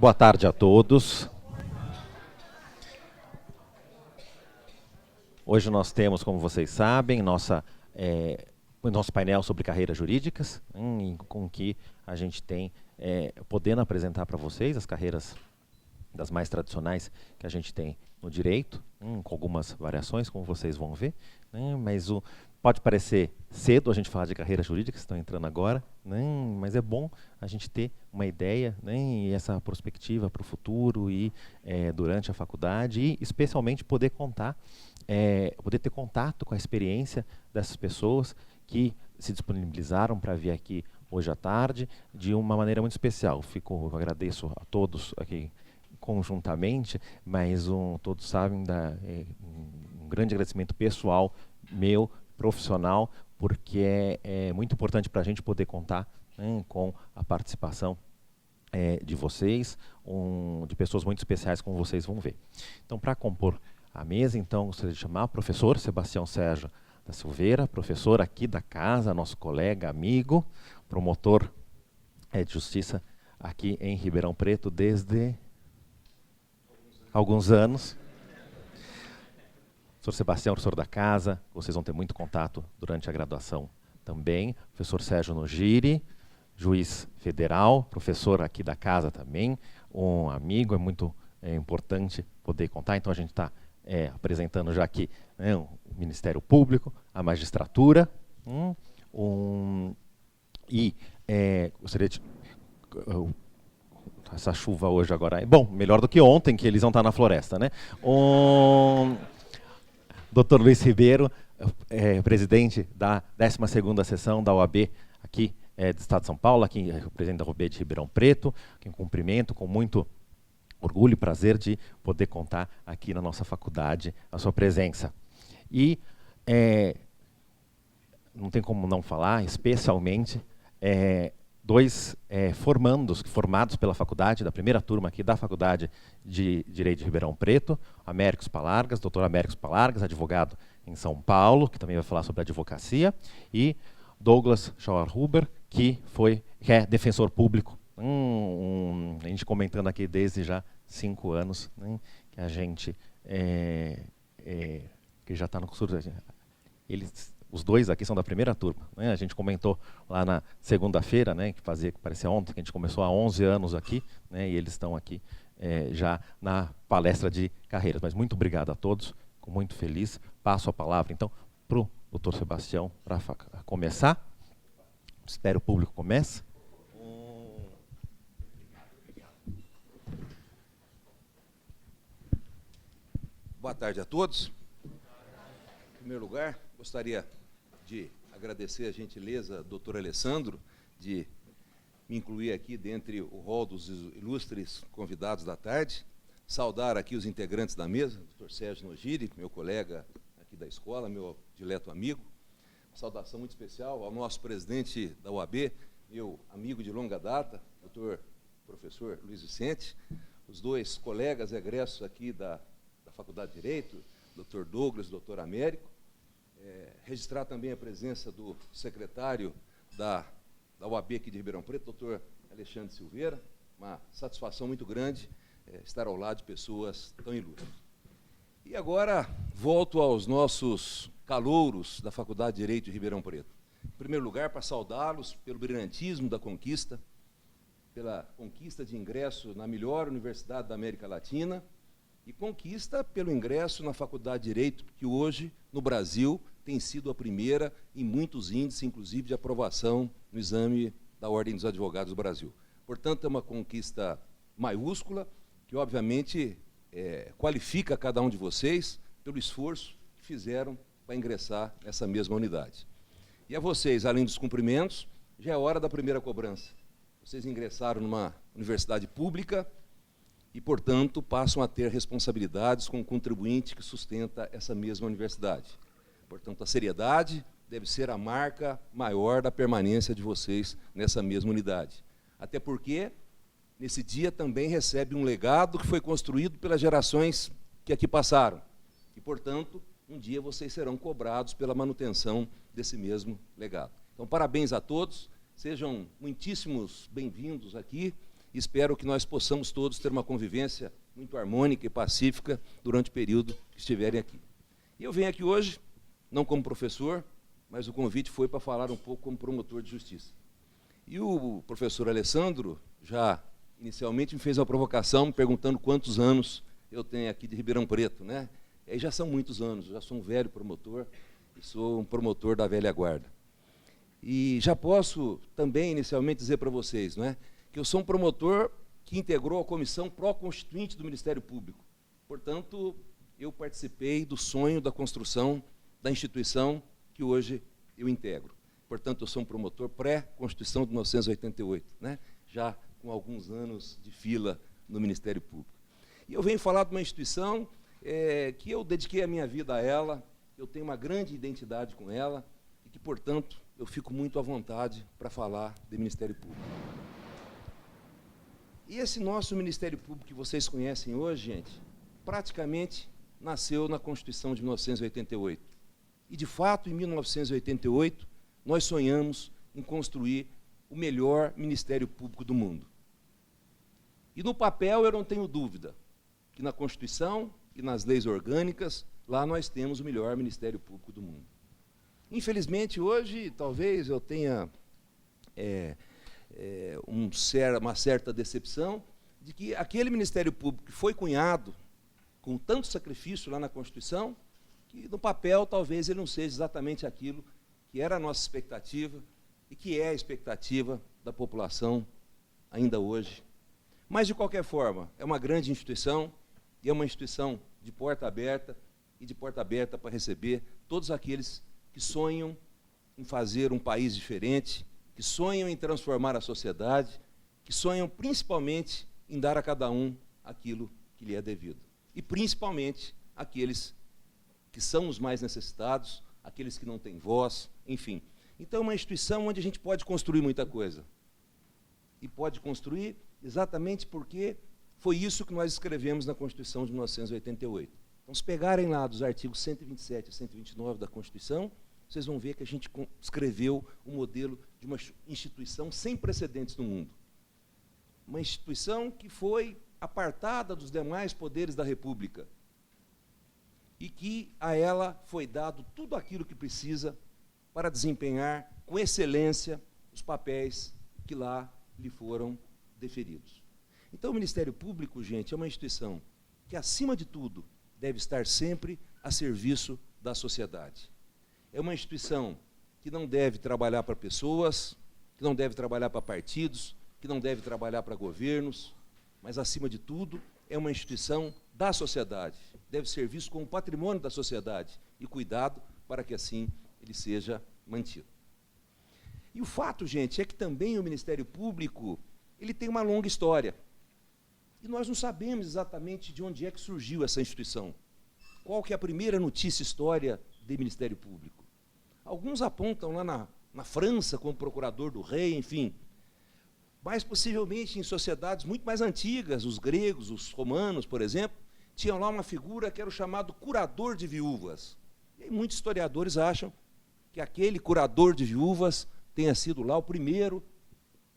Boa tarde a todos. Hoje nós temos, como vocês sabem, nosso painel sobre carreiras jurídicas, com que a gente tem podendo apresentar para vocês as carreiras das mais tradicionais que a gente tem no direito, com algumas variações, como vocês vão ver, mas pode parecer cedo a gente falar de carreiras jurídicas, estão entrando agora, mas é bom a gente ter uma ideia e essa perspectiva para o futuro e durante a faculdade, e especialmente poder ter contato com a experiência dessas pessoas que se disponibilizaram para vir aqui hoje à tarde de uma maneira muito especial. Eu agradeço a todos aqui conjuntamente, mas todos sabem um grande agradecimento pessoal meu, profissional, porque é muito importante para a gente poder contar com a participação de vocês, de pessoas muito especiais, como vocês vão ver. Então, para compor a mesa, então, gostaria de chamar o professor Sebastião Sérgio da Silveira, professor aqui da casa, nosso colega, amigo, promotor de justiça aqui em Ribeirão Preto desde alguns anos. Professor Sebastião, professor da casa, vocês vão ter muito contato durante a graduação também. Professor Sérgio Nogiri, juiz federal, professor aqui da casa também, um amigo, é muito importante poder contar. Então a gente está apresentando já aqui o Ministério Público, a magistratura, gostaria de... Essa chuva hoje agora é bom, melhor do que ontem, que eles vão estar na floresta, né? Dr. Luiz Ribeiro, presidente da 12ª sessão da OAB aqui do Estado de São Paulo, aqui presidente da OAB de Ribeirão Preto, que em cumprimento, com muito orgulho e prazer de poder contar aqui na nossa faculdade a sua presença. E não tem como não falar, especialmente, dois formados pela faculdade, da primeira turma aqui da Faculdade de Direito de Ribeirão Preto, Américos Palargas, doutor Américos Palargas, advogado em São Paulo, que também vai falar sobre advocacia, e Douglas Schauerhuber, que é defensor público, a gente comentando aqui desde já 5 anos, que a gente que já está no curso. Os dois aqui são da primeira turma, A gente comentou lá na segunda-feira, que parecia ontem, que a gente começou há 11 anos aqui, e eles estão aqui já na palestra de carreiras. Mas muito obrigado a todos, fico muito feliz. Passo a palavra, então, para o doutor Sebastião, para começar. Espero o público comece. Boa tarde a todos. Em primeiro lugar, gostaria de agradecer a gentileza do Dr. Alessandro de me incluir aqui dentre o rol dos ilustres convidados da tarde, saudar aqui os integrantes da mesa, Dr. Sérgio Nogiri, meu colega aqui da escola, meu dileto amigo, saudação muito especial ao nosso presidente da OAB, meu amigo de longa data, Dr. Professor Luiz Vicente, os dois colegas egressos aqui da Faculdade de Direito, Dr. Douglas e Dr. Américo, registrar também a presença do secretário da OAB aqui de Ribeirão Preto, Dr. Alexandre Silveira, uma satisfação muito grande estar ao lado de pessoas tão ilustres. E agora volto aos nossos calouros da Faculdade de Direito de Ribeirão Preto. Em primeiro lugar, para saudá-los pelo brilhantismo da conquista, pela conquista de ingresso na melhor universidade da América Latina, e conquista pelo ingresso na Faculdade de Direito, que hoje, no Brasil, tem sido a primeira em muitos índices, inclusive de aprovação no exame da Ordem dos Advogados do Brasil. Portanto, é uma conquista maiúscula, que obviamente qualifica cada um de vocês pelo esforço que fizeram para ingressar nessa mesma unidade. E a vocês, além dos cumprimentos, já é hora da primeira cobrança. Vocês ingressaram numa universidade pública, e, portanto, passam a ter responsabilidades com o contribuinte que sustenta essa mesma universidade. Portanto, a seriedade deve ser a marca maior da permanência de vocês nessa mesma unidade. Até porque, nesse dia, também recebe um legado que foi construído pelas gerações que aqui passaram. E, portanto, um dia vocês serão cobrados pela manutenção desse mesmo legado. Então, parabéns a todos, sejam muitíssimos bem-vindos aqui, e espero que nós possamos todos ter uma convivência muito harmônica e pacífica durante o período que estiverem aqui. E eu venho aqui hoje, não como professor, mas o convite foi para falar um pouco como promotor de justiça. E o professor Alessandro, já inicialmente, me fez uma provocação, me perguntando quantos anos eu tenho aqui de Ribeirão Preto, né? E já são muitos anos, já sou um velho promotor, e sou um promotor da velha guarda. E já posso também, inicialmente, dizer para vocês, não é, que eu sou um promotor que integrou a comissão pró-constituinte do Ministério Público. Portanto, eu participei do sonho da construção da instituição que hoje eu integro. Portanto, eu sou um promotor pré-Constituição de 1988, né, já com alguns anos de fila no Ministério Público. E eu venho falar de uma instituição que eu dediquei a minha vida a ela, eu tenho uma grande identidade com ela, e que, portanto, eu fico muito à vontade para falar de Ministério Público. E esse nosso Ministério Público que vocês conhecem hoje, gente, praticamente nasceu na Constituição de 1988. E, de fato, em 1988, nós sonhamos em construir o melhor Ministério Público do mundo. E no papel eu não tenho dúvida que na Constituição e nas leis orgânicas, lá nós temos o melhor Ministério Público do mundo. Infelizmente, hoje, talvez eu tenha uma certa decepção de que aquele Ministério Público que foi cunhado com tanto sacrifício lá na Constituição, que no papel talvez ele não seja exatamente aquilo que era a nossa expectativa e que é a expectativa da população ainda hoje. Mas, de qualquer forma, é uma grande instituição e é uma instituição de porta aberta e de porta aberta para receber todos aqueles que sonham em fazer um país diferente, que sonham em transformar a sociedade, que sonham principalmente em dar a cada um aquilo que lhe é devido. E principalmente aqueles que são os mais necessitados, aqueles que não têm voz, enfim. Então, é uma instituição onde a gente pode construir muita coisa. E pode construir exatamente porque foi isso que nós escrevemos na Constituição de 1988. Então, se pegarem lá dos artigos 127 e 129 da Constituição, vocês vão ver que a gente escreveu um modelo de uma instituição sem precedentes no mundo. Uma instituição que foi apartada dos demais poderes da República e que a ela foi dado tudo aquilo que precisa para desempenhar com excelência os papéis que lá lhe foram deferidos. Então, o Ministério Público, gente, é uma instituição que, acima de tudo, deve estar sempre a serviço da sociedade. É uma instituição que não deve trabalhar para pessoas, que não deve trabalhar para partidos, que não deve trabalhar para governos, mas, acima de tudo, é uma instituição da sociedade. Deve ser visto como patrimônio da sociedade e cuidado para que, assim, ele seja mantido. E o fato, gente, é que também o Ministério Público ele tem uma longa história. E nós não sabemos exatamente de onde é que surgiu essa instituição. Qual que é a primeira notícia história do Ministério Público? Alguns apontam lá na França como procurador do rei, enfim. Mas, possivelmente, em sociedades muito mais antigas, os gregos, os romanos, por exemplo, tinham lá uma figura que era o chamado curador de viúvas. E aí, muitos historiadores acham que aquele curador de viúvas tenha sido lá o primeiro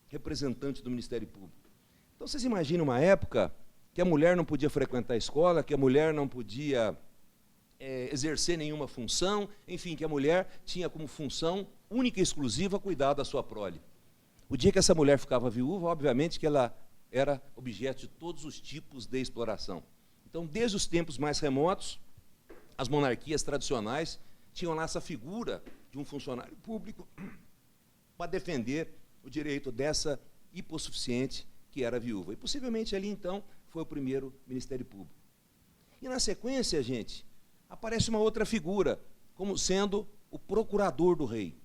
representante do Ministério Público. Então, vocês imaginam uma época que a mulher não podia frequentar a escola, que a mulher não podia exercer nenhuma função, enfim, que a mulher tinha como função única e exclusiva cuidar da sua prole. O dia que essa mulher ficava viúva, obviamente que ela era objeto de todos os tipos de exploração. Então, desde os tempos mais remotos, as monarquias tradicionais tinham lá essa figura de um funcionário público para defender o direito dessa hipossuficiente que era viúva. E possivelmente ali, então, foi o primeiro Ministério Público. E na sequência, gente, aparece uma outra figura, como sendo o procurador do rei.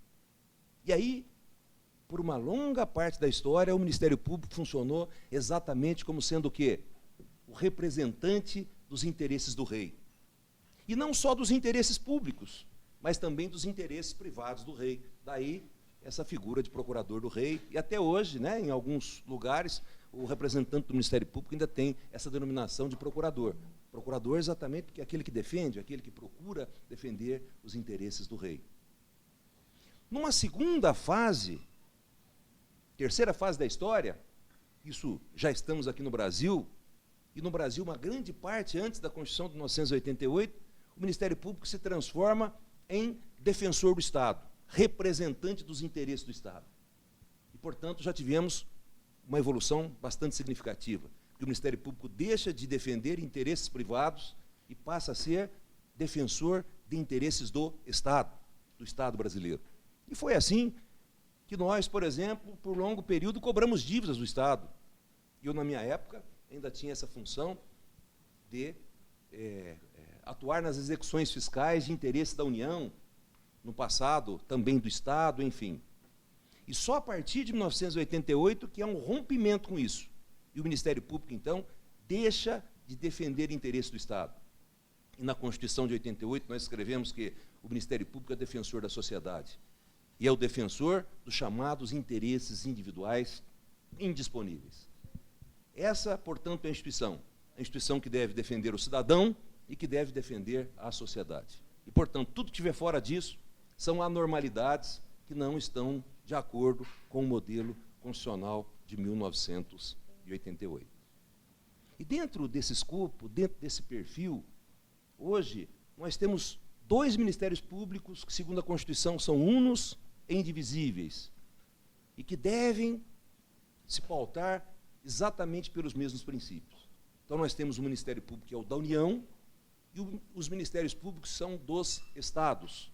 E aí, por uma longa parte da história, o Ministério Público funcionou exatamente como sendo o quê? O representante dos interesses do rei. E não só dos interesses públicos, mas também dos interesses privados do rei. Daí, essa figura de procurador do rei, e até hoje, né, em alguns lugares, o representante do Ministério Público ainda tem essa denominação de procurador. Procurador exatamente porque é aquele que defende, aquele que procura defender os interesses do rei. Numa segunda fase, terceira fase da história, isso já estamos aqui no Brasil, e no Brasil, uma grande parte, antes da Constituição de 1988, o Ministério Público se transforma em defensor do Estado, representante dos interesses do Estado. E, portanto, já tivemos uma evolução bastante significativa, que o Ministério Público deixa de defender interesses privados e passa a ser defensor de interesses do Estado brasileiro. E foi assim que nós, por exemplo, por longo período, cobramos dívidas do Estado. Eu, na minha época, ainda tinha essa função de atuar nas execuções fiscais de interesse da União, no passado também do Estado, enfim. E só a partir de 1988 que há um rompimento com isso. E o Ministério Público, então, deixa de defender interesse do Estado. E na Constituição de 88 nós escrevemos que o Ministério Público é defensor da sociedade. E é o defensor dos chamados interesses individuais indisponíveis. Essa, portanto, é a instituição que deve defender o cidadão e que deve defender a sociedade. E, portanto, tudo que estiver fora disso são anormalidades que não estão de acordo com o modelo constitucional de 1988. E dentro desse escopo, dentro desse perfil, hoje nós temos 2 ministérios públicos que, segundo a Constituição, são unos e indivisíveis e que devem se pautar exatamente pelos mesmos princípios. Então, nós temos o Ministério Público, que é o da União, e os ministérios públicos são dos Estados.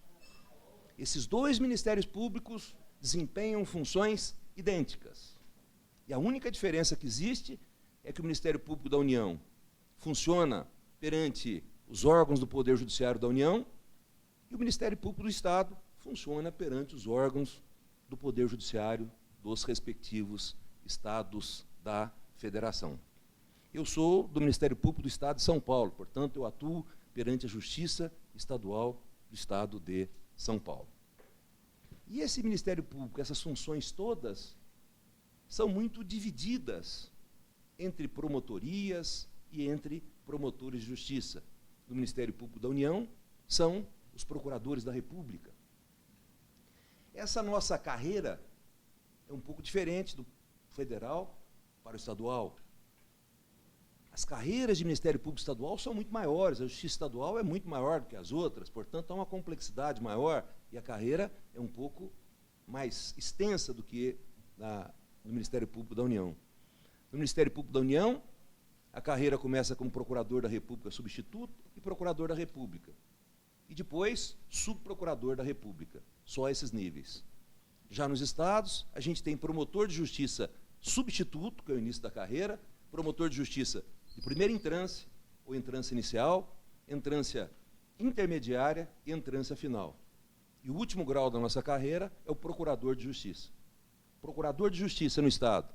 Esses 2 ministérios públicos desempenham funções idênticas. E a única diferença que existe é que o Ministério Público da União funciona perante os órgãos do Poder Judiciário da União e o Ministério Público do Estado funciona perante os órgãos do Poder Judiciário dos respectivos Estados da Federação. Eu sou do Ministério Público do Estado de São Paulo, portanto, eu atuo perante a Justiça Estadual do Estado de São Paulo. E esse Ministério Público, essas funções todas, são muito divididas entre promotorias e entre promotores de justiça. No Ministério Público da União, são os procuradores da República. Essa nossa carreira é um pouco diferente do federal para o estadual. As carreiras de Ministério Público Estadual são muito maiores, a Justiça Estadual é muito maior do que as outras, portanto, há uma complexidade maior e a carreira é um pouco mais extensa do que no Ministério Público da União. No Ministério Público da União, a carreira começa como Procurador da República Substituto e Procurador da República. E depois, Subprocurador da República. Só esses níveis. Já nos estados, a gente tem Promotor de Justiça Substituto, que é o início da carreira, Promotor de Justiça de primeira entrância, ou entrância inicial, entrância intermediária e entrância final. E o último grau da nossa carreira é o Procurador de Justiça. Procurador de Justiça no Estado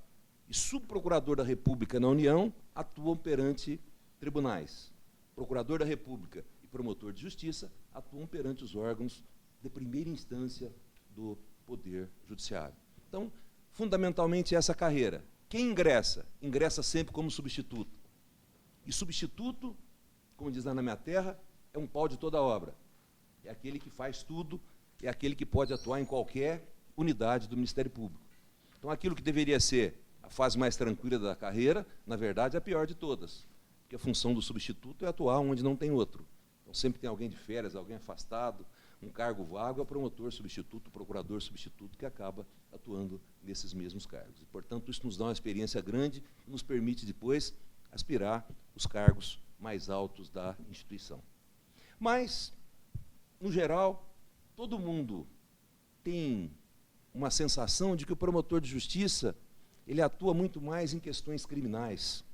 e Subprocurador da República na União atuam perante tribunais. Procurador da República e Promotor de Justiça atuam perante os órgãos de primeira instância do Poder Judiciário. Então, fundamentalmente, essa carreira. Quem ingressa? Ingressa sempre como substituto. E substituto, como diz lá na minha terra, é um pau de toda obra. É aquele que faz tudo, é aquele que pode atuar em qualquer unidade do Ministério Público. Então, aquilo que deveria ser a fase mais tranquila da carreira, na verdade, é a pior de todas. Porque a função do substituto é atuar onde não tem outro. Então, sempre tem alguém de férias, alguém afastado, um cargo vago, é o promotor substituto, o procurador substituto, que acaba atuando nesses mesmos cargos. E, portanto, isso nos dá uma experiência grande e nos permite, depois, aspirar os cargos mais altos da instituição. Mas, no geral, todo mundo tem uma sensação de que o promotor de justiça ele atua muito mais em questões criminais.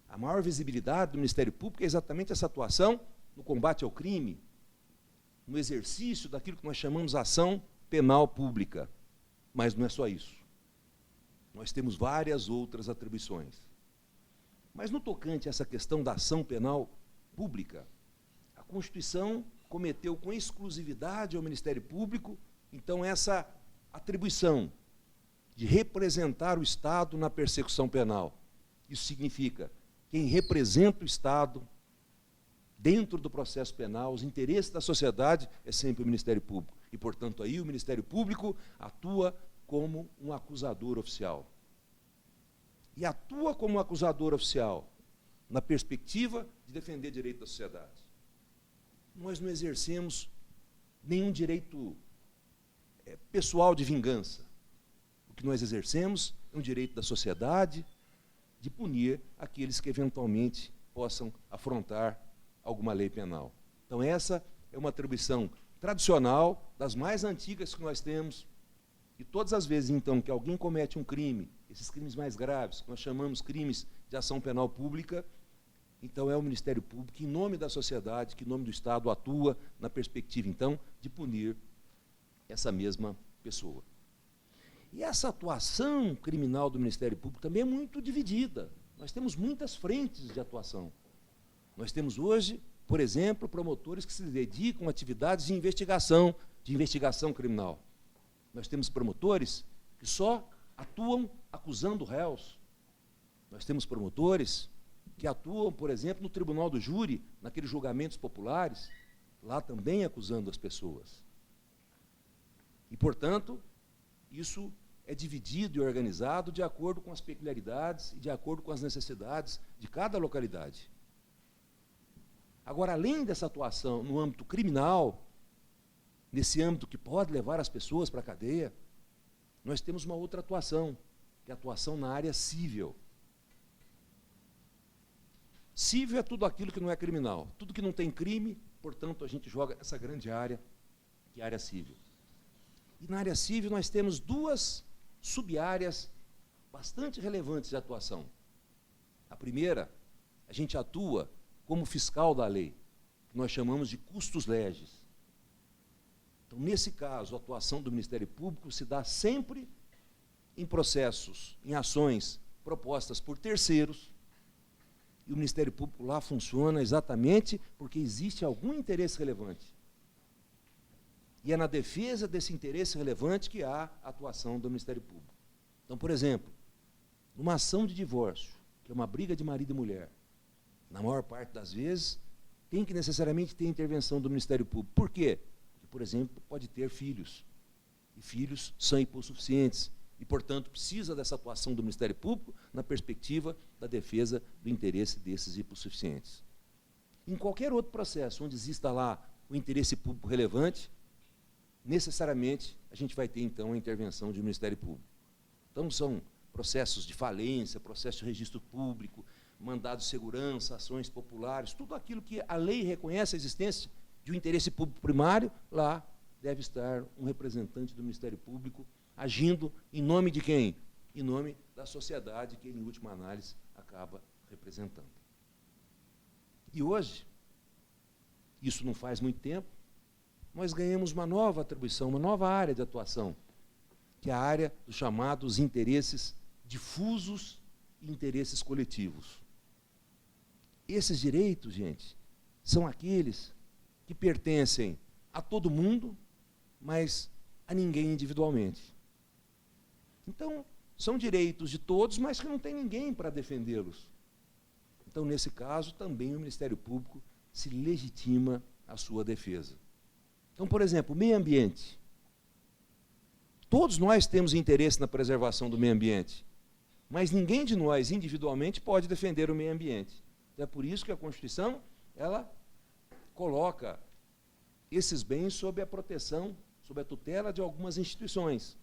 A maior visibilidade do Ministério Público é exatamente essa atuação no combate ao crime, no exercício daquilo que nós chamamos de ação penal pública. Mas não é só isso. Nós temos várias outras atribuições. Mas no tocante a essa questão da ação penal pública, a Constituição cometeu com exclusividade ao Ministério Público, então, essa atribuição de representar o Estado na persecução penal. Isso significa quem representa o Estado dentro do processo penal, os interesses da sociedade, é sempre o Ministério Público. E, portanto, aí o Ministério Público atua como um acusador oficial. e atua como acusador oficial, na perspectiva de defender direito da sociedade. Nós não exercemos nenhum direito pessoal de vingança. O que nós exercemos é um direito da sociedade de punir aqueles que eventualmente possam afrontar alguma lei penal. Então essa é uma atribuição tradicional, das mais antigas que nós temos, e todas as vezes, então, que alguém comete um crime, esses crimes mais graves, que nós chamamos crimes de ação penal pública, então é o Ministério Público, que, em nome da sociedade, que, em nome do Estado, atua na perspectiva, então, de punir essa mesma pessoa. E essa atuação criminal do Ministério Público também é muito dividida. Nós temos muitas frentes de atuação. Nós temos hoje, por exemplo, promotores que se dedicam a atividades de investigação criminal. Nós temos promotores que só atuam acusando réus. Nós temos promotores que atuam, por exemplo, no tribunal do júri, naqueles julgamentos populares, lá também acusando as pessoas. E, portanto, isso é dividido e organizado de acordo com as peculiaridades e de acordo com as necessidades de cada localidade. Agora, além dessa atuação no âmbito criminal, nesse âmbito que pode levar as pessoas para a cadeia, nós temos uma outra atuação, que é a atuação na área civil. Civil é tudo aquilo que não é criminal. Tudo que não tem crime, portanto, a gente joga essa grande área, que é a área civil. E na área civil nós temos duas sub-áreas bastante relevantes de atuação. A primeira, a gente atua como fiscal da lei, que nós chamamos de custos legis. Então, nesse caso, a atuação do Ministério Público se dá sempre em processos, em ações propostas por terceiros, e o Ministério Público lá funciona exatamente porque existe algum interesse relevante. E é na defesa desse interesse relevante que há a atuação do Ministério Público. Então, por exemplo, numa ação de divórcio, que é uma briga de marido e mulher, na maior parte das vezes, tem que necessariamente ter intervenção do Ministério Público. Por quê? Porque, por exemplo, pode ter filhos, e filhos são hipossuficientes, e, portanto, precisa dessa atuação do Ministério Público na perspectiva da defesa do interesse desses hipossuficientes. Em qualquer outro processo onde exista lá o interesse público relevante, necessariamente a gente vai ter, então, a intervenção do Ministério Público. Então, são processos de falência, processo de registro público, mandados de segurança, ações populares, tudo aquilo que a lei reconhece a existência de um interesse público primário, lá deve estar um representante do Ministério Público agindo em nome de quem? Em nome da sociedade que ele, em última análise, acaba representando. E hoje, isso não faz muito tempo, nós ganhamos uma nova atribuição, uma nova área de atuação, que é a área dos chamados interesses difusos e interesses coletivos. Esses direitos, gente, são aqueles que pertencem a todo mundo, mas a ninguém individualmente. Então, são direitos de todos, mas que não tem ninguém para defendê-los. Então, nesse caso, também o Ministério Público se legitima a sua defesa. Então, por exemplo, o meio ambiente. Todos nós temos interesse na preservação do meio ambiente, mas ninguém de nós, individualmente, pode defender o meio ambiente. Então, é por isso que a Constituição, ela coloca esses bens sob a proteção, sob a tutela de algumas instituições,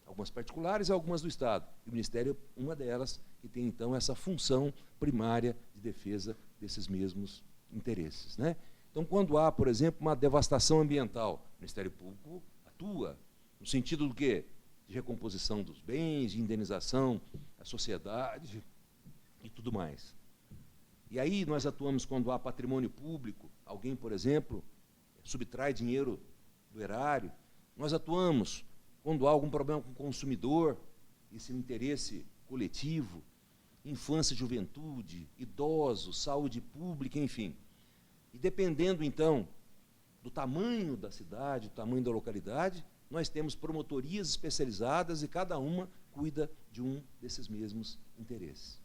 algumas particulares e algumas do Estado. E o Ministério é uma delas, que tem, então, essa função primária de defesa desses mesmos interesses, né? Então, quando há, por exemplo, uma devastação ambiental, o Ministério Público atua no sentido do quê? De recomposição dos bens, de indenização à sociedade e tudo mais. E aí nós atuamos quando há patrimônio público, alguém, por exemplo, subtrai dinheiro do erário. Nós atuamos quando há algum problema com o consumidor, esse interesse coletivo, infância e juventude, idosos, saúde pública, enfim. E dependendo, então, do tamanho da cidade, do tamanho da localidade, nós temos promotorias especializadas e cada uma cuida de um desses mesmos interesses.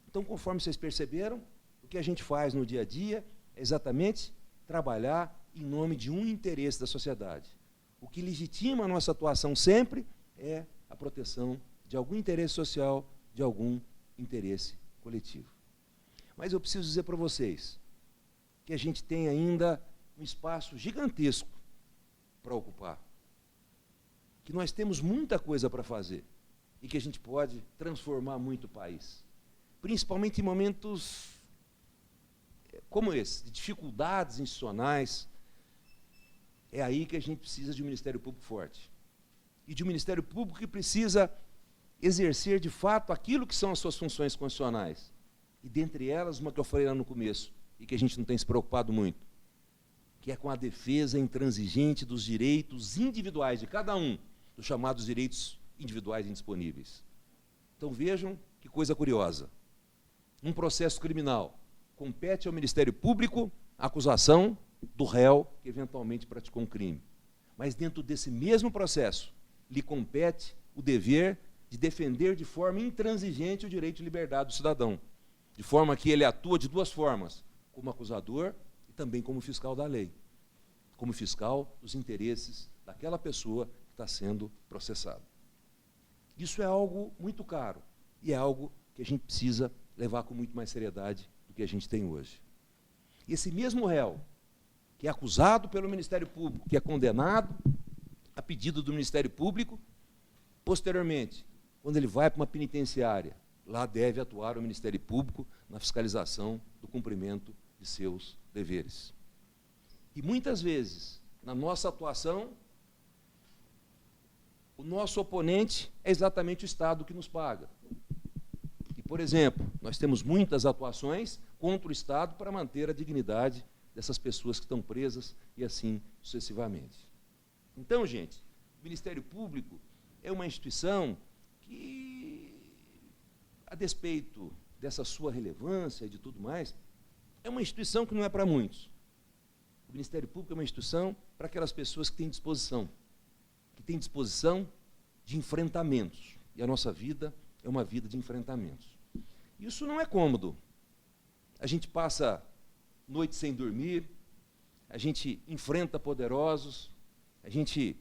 Então, conforme vocês perceberam, o que a gente faz no dia a dia é exatamente trabalhar em nome de um interesse da sociedade. O que legitima a nossa atuação sempre é a proteção de algum interesse social de algum interesse coletivo. Mas eu preciso dizer para vocês que a gente tem ainda um espaço gigantesco para ocupar, que nós temos muita coisa para fazer e que a gente pode transformar muito o país, principalmente em momentos como esse, de dificuldades institucionais. É aí que a gente precisa de um Ministério Público forte e de um Ministério Público que precisa exercer de fato aquilo que são as suas funções constitucionais, e dentre elas uma que eu falei lá no começo e que a gente não tem se preocupado muito, que é com a defesa intransigente dos direitos individuais de cada um, dos chamados direitos individuais indisponíveis. Então vejam que coisa curiosa. Um processo criminal compete ao Ministério Público a acusação do réu que eventualmente praticou um crime. Mas dentro desse mesmo processo, lhe compete o dever de defender de forma intransigente o direito de liberdade do cidadão, de forma que ele atua de duas formas, como acusador e também como fiscal da lei, como fiscal dos interesses daquela pessoa que está sendo processada. Isso é algo muito caro e é algo que a gente precisa levar com muito mais seriedade do que a gente tem hoje. E esse mesmo réu, que é acusado pelo Ministério Público, que é condenado a pedido do Ministério Público, posteriormente, quando ele vai para uma penitenciária, lá deve atuar o Ministério Público na fiscalização do cumprimento de seus deveres. E muitas vezes, na nossa atuação, o nosso oponente é exatamente o Estado que nos paga. E, por exemplo, nós temos muitas atuações contra o Estado para manter a dignidade dessas pessoas que estão presas e assim sucessivamente. Então, gente, o Ministério Público é uma instituição que, a despeito dessa sua relevância e de tudo mais, é uma instituição que não é para muitos. O Ministério Público é uma instituição para aquelas pessoas que têm disposição de enfrentamentos. E a nossa vida é uma vida de enfrentamentos. Isso não é cômodo. A gente passa noite sem dormir, a gente enfrenta poderosos, a gente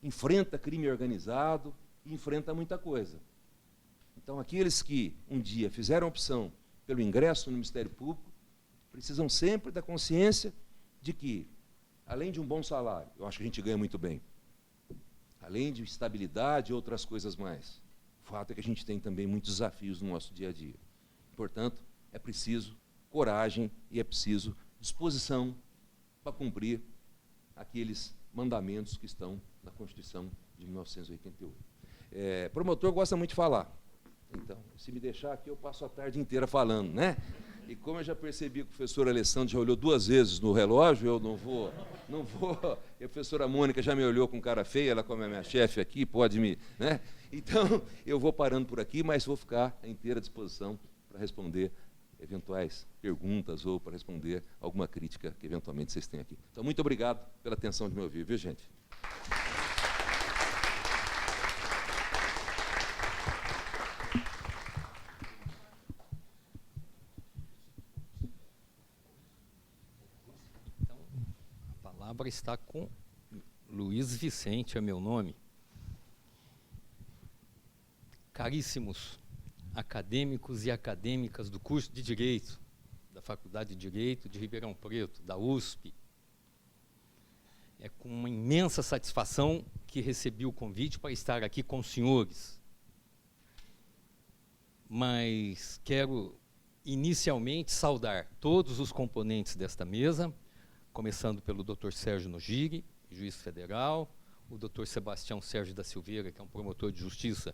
enfrenta crime organizado e enfrenta muita coisa. Então, aqueles que um dia fizeram opção pelo ingresso no Ministério Público precisam sempre da consciência de que, além de um bom salário, eu acho que a gente ganha muito bem, além de estabilidade e outras coisas mais, o fato é que a gente tem também muitos desafios no nosso dia a dia. Portanto, é preciso coragem e é preciso disposição para cumprir aqueles mandamentos que estão na Constituição de 1988. Promotor gosta muito de falar. Então, se me deixar aqui, eu passo a tarde inteira falando, né? E como eu já percebi que o professor Alessandro já olhou 2 vezes no relógio, eu não vou. E a professora Mônica já me olhou com cara feia, ela como é minha chefe aqui, pode me, né? Então, eu vou parando por aqui, mas vou ficar à inteira disposição para responder eventuais perguntas ou para responder alguma crítica que eventualmente vocês têm aqui. Então, muito obrigado pela atenção de me ouvir, viu, gente? Então, a palavra está com Luiz Vicente, é meu nome. Caríssimos acadêmicos e acadêmicas do curso de Direito, da Faculdade de Direito de Ribeirão Preto, da USP. É com uma imensa satisfação que recebi o convite para estar aqui com os senhores. Mas quero inicialmente saudar todos os componentes desta mesa, começando pelo Dr. Sérgio Nogiri, juiz federal, o Dr. Sebastião Sérgio da Silveira, que é um promotor de justiça,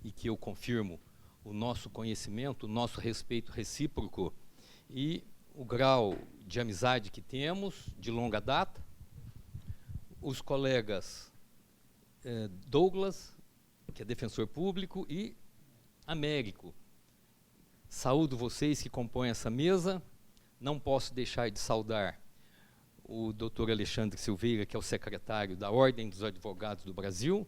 e que eu confirmo o nosso conhecimento, o nosso respeito recíproco e o grau de amizade que temos de longa data. Os colegas Douglas, que é defensor público, e Américo. Saúdo vocês que compõem essa mesa. Não posso deixar de saudar o Dr. Alexandre Silveira, que é o secretário da Ordem dos Advogados do Brasil,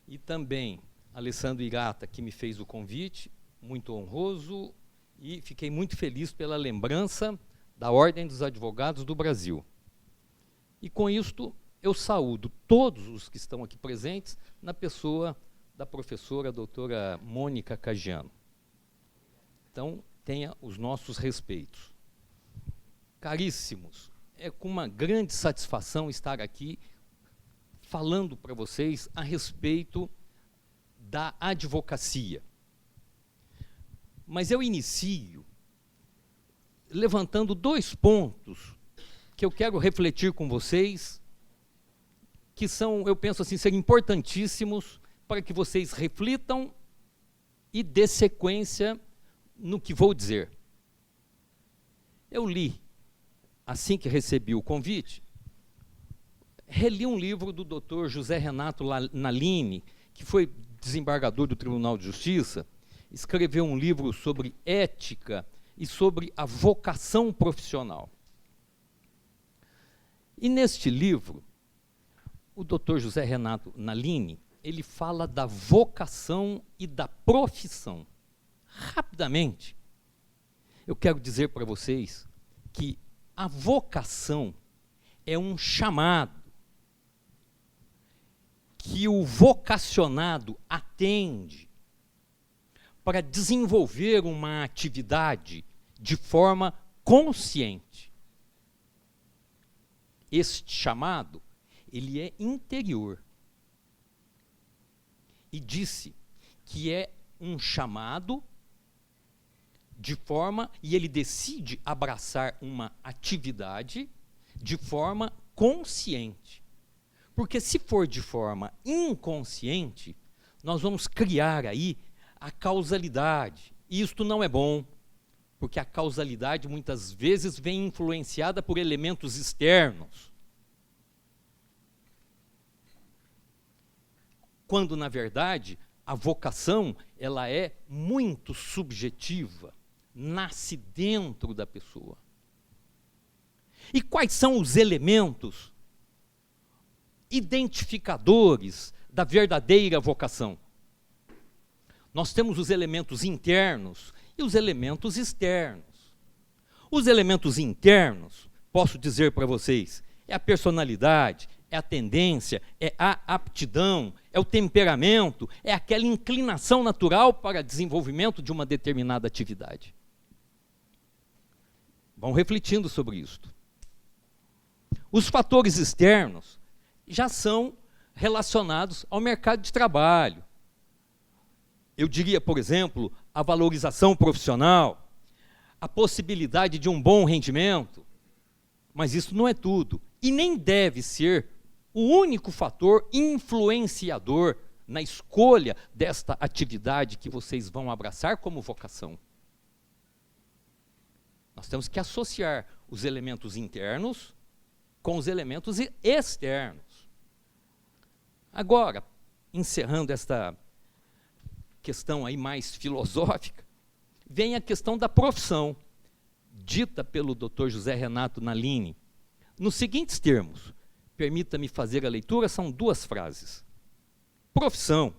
e também Alessandro Irata, que me fez o convite, muito honroso, e fiquei muito feliz pela lembrança da Ordem dos Advogados do Brasil. E com isto, eu saúdo todos os que estão aqui presentes, na pessoa da professora doutora Mônica Caggiano. Então, tenha os nossos respeitos. Caríssimos, é com uma grande satisfação estar aqui falando para vocês a respeito da advocacia. Mas eu inicio levantando 2 pontos que eu quero refletir com vocês, que são, eu penso assim, serem importantíssimos para que vocês reflitam e dê sequência no que vou dizer. Eu li, assim que recebi o convite, reli um livro do Dr. José Renato Nalini, que foi desembargador do Tribunal de Justiça, escreveu um livro sobre ética e sobre a vocação profissional. E neste livro, o Dr. José Renato Nalini, ele fala da vocação e da profissão. Rapidamente, eu quero dizer para vocês que a vocação é um chamado que o vocacionado atende para desenvolver uma atividade de forma consciente. Este chamado, ele é interior. E disse que é um chamado de forma, e ele decide abraçar uma atividade de forma consciente. Porque se for de forma inconsciente, nós vamos criar aí a causalidade. E isto não é bom, porque a causalidade muitas vezes vem influenciada por elementos externos. Quando, na verdade, a vocação ela é muito subjetiva, nasce dentro da pessoa. E quais são os elementos identificadores da verdadeira vocação? Nós temos os elementos internos e os elementos externos. Os elementos internos, posso dizer para vocês, é a personalidade, é a tendência, é a aptidão, é o temperamento, é aquela inclinação natural para desenvolvimento de uma determinada atividade. Vão refletindo sobre isto. Os fatores externos já são relacionados ao mercado de trabalho. Eu diria, por exemplo, a valorização profissional, a possibilidade de um bom rendimento, mas isso não é tudo, e nem deve ser o único fator influenciador na escolha desta atividade que vocês vão abraçar como vocação. Nós temos que associar os elementos internos com os elementos externos. Agora, encerrando esta questão aí mais filosófica, vem a questão da profissão, dita pelo Dr. José Renato Nalini, nos seguintes termos. Permita-me fazer a leitura, são 2 frases. Profissão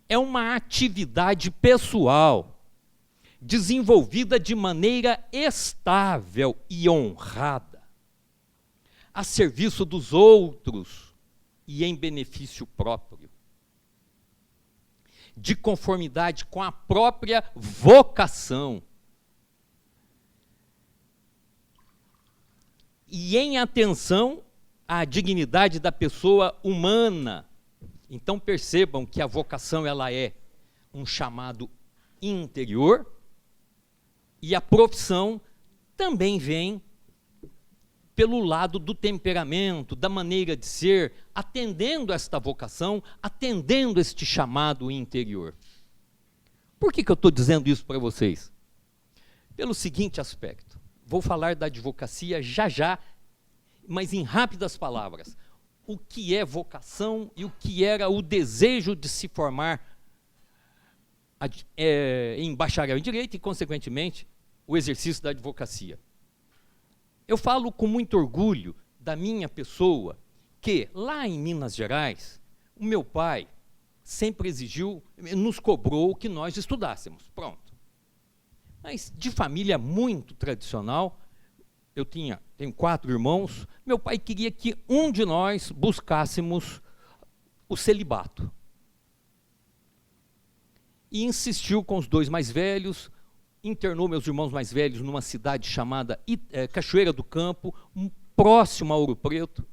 é uma atividade pessoal, desenvolvida de maneira estável e honrada, a serviço dos outros e em benefício próprio, de conformidade com a própria vocação e em atenção à dignidade da pessoa humana. Então percebam que a vocação ela é um chamado interior e a profissão também vem pelo lado do temperamento, da maneira de ser, atendendo esta vocação, atendendo este chamado interior. Por que eu estou dizendo isso para vocês? Pelo seguinte aspecto. Vou falar da advocacia já, mas em rápidas palavras. O que é vocação e o que era o desejo de se formar em bacharel em Direito e, consequentemente, o exercício da advocacia. Eu falo com muito orgulho da minha pessoa que, lá em Minas Gerais, o meu pai sempre exigiu, nos cobrou que nós estudássemos. Pronto. Mas de família muito tradicional, eu tenho 4 irmãos, meu pai queria que um de nós buscássemos o celibato. e insistiu com os 2 mais velhos, internou meus irmãos mais velhos numa cidade chamada Cachoeira do Campo, próximo a Ouro Preto.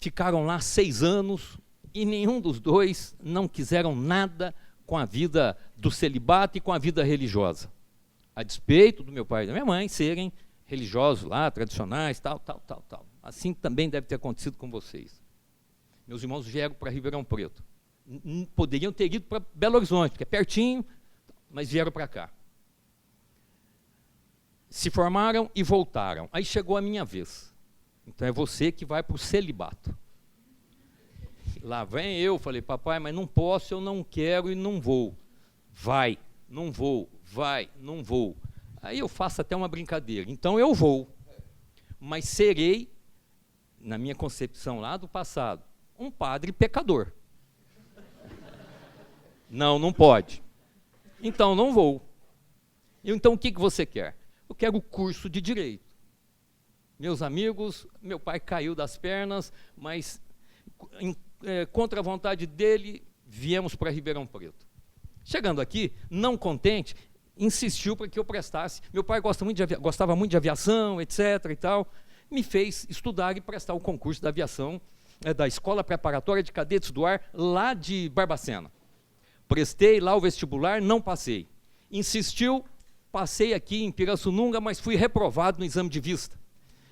Ficaram lá 6 anos e nenhum dos 2 não quiseram nada com a vida do celibato e com a vida religiosa. A despeito do meu pai e da minha mãe serem religiosos lá, tradicionais, tal. Assim também deve ter acontecido com vocês. Meus irmãos vieram para Ribeirão Preto. Poderiam ter ido para Belo Horizonte, que é pertinho, mas vieram para cá. Se formaram e voltaram. Aí chegou a minha vez. Então é você que vai para o celibato. Lá vem eu, falei, papai, mas não posso, eu não quero e não vou. Vai, não vou, vai, não vou. Aí eu faço até uma brincadeira. Então eu vou, mas serei, na minha concepção lá do passado, um padre pecador. Não pode. Então não vou. Então o que você quer? Eu quero o curso de Direito. Meus amigos, meu pai caiu das pernas, mas contra a vontade dele, viemos para Ribeirão Preto. Chegando aqui, não contente, insistiu para que eu prestasse. Meu pai gostava muito de aviação, etc. e tal, me fez estudar e prestar o concurso da aviação, da Escola Preparatória de Cadetes do Ar, lá de Barbacena. Prestei lá o vestibular, não passei. Insistiu, passei aqui em Pirassununga, mas fui reprovado no exame de vista.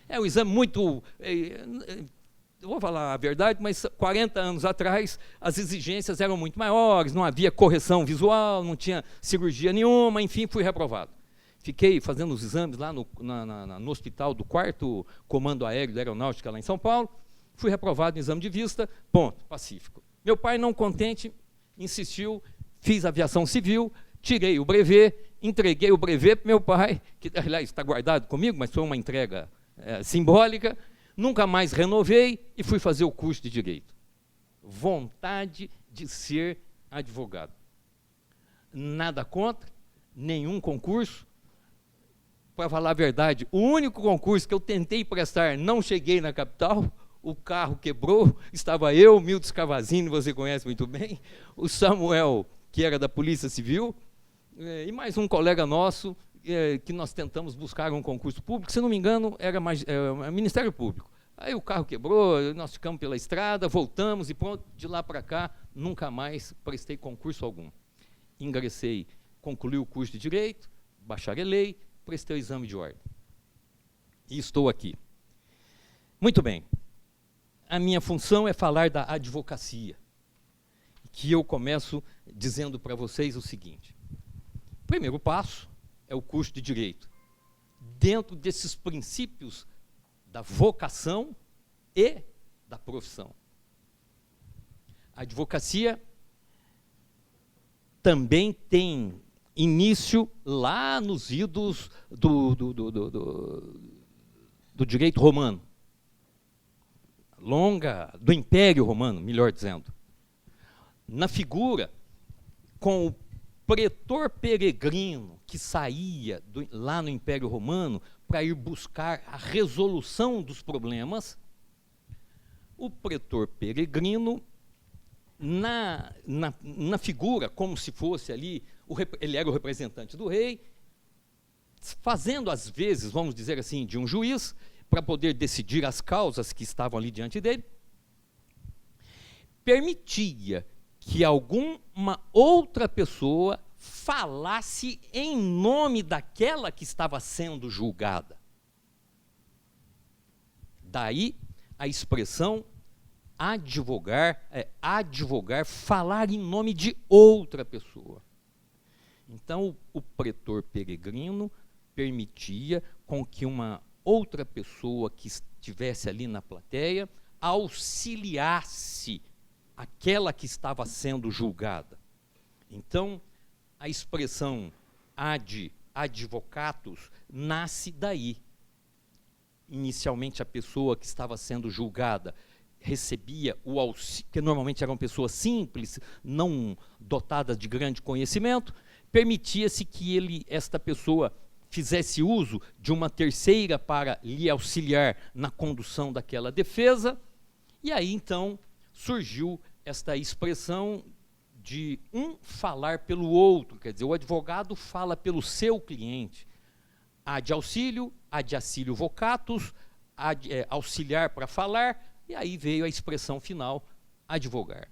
É um exame muito... eu vou falar a verdade, mas 40 anos atrás as exigências eram muito maiores, não havia correção visual, não tinha cirurgia nenhuma, enfim, fui reprovado. Fiquei fazendo os exames lá no hospital do 4º Comando Aéreo da Aeronáutica, lá em São Paulo, fui reprovado no exame de vista, ponto, pacífico. Meu pai, não contente, insistiu, fiz aviação civil, tirei o brevet, entreguei o brevet para meu pai, que, aliás, está guardado comigo, mas foi uma entrega simbólica, nunca mais renovei e fui fazer o curso de Direito. Vontade de ser advogado. Nada contra, nenhum concurso. Para falar a verdade, o único concurso que eu tentei prestar, não cheguei na capital, o carro quebrou, estava eu, Milton Scavazini, você conhece muito bem, o Samuel, que era da Polícia Civil, e mais um colega nosso, que nós tentamos buscar um concurso público, se não me engano, era Ministério Público. Aí o carro quebrou, nós ficamos pela estrada, voltamos e pronto, de lá para cá, nunca mais prestei concurso algum. Ingressei, concluí o curso de Direito, bacharelei, prestei o exame de ordem. E estou aqui. Muito bem. A minha função é falar da advocacia, que eu começo dizendo para vocês o seguinte. Primeiro passo é o curso de Direito. Dentro desses princípios da vocação e da profissão. A advocacia também tem início lá nos idos do direito romano. Do Império Romano, melhor dizendo. Na figura, com o pretor peregrino que saía lá no Império Romano para ir buscar a resolução dos problemas, o pretor peregrino, na figura, como se fosse ali, ele era o representante do rei, fazendo às vezes, vamos dizer assim, de um juiz, para poder decidir as causas que estavam ali diante dele, permitia que alguma outra pessoa falasse em nome daquela que estava sendo julgada. Daí a expressão advogar, falar em nome de outra pessoa. Então, o pretor peregrino permitia com que uma outra pessoa que estivesse ali na plateia auxiliasse aquela que estava sendo julgada. Então, a expressão ad advocatus nasce daí. Inicialmente, a pessoa que estava sendo julgada recebia o auxílio, que normalmente eram pessoas simples, não dotadas de grande conhecimento, permitia-se que esta pessoa fizesse uso de uma terceira para lhe auxiliar na condução daquela defesa, e aí então surgiu esta expressão de um falar pelo outro, quer dizer, o advogado fala pelo seu cliente. Ad auxílio vocatus, auxiliar para falar, e aí veio a expressão final, advogar.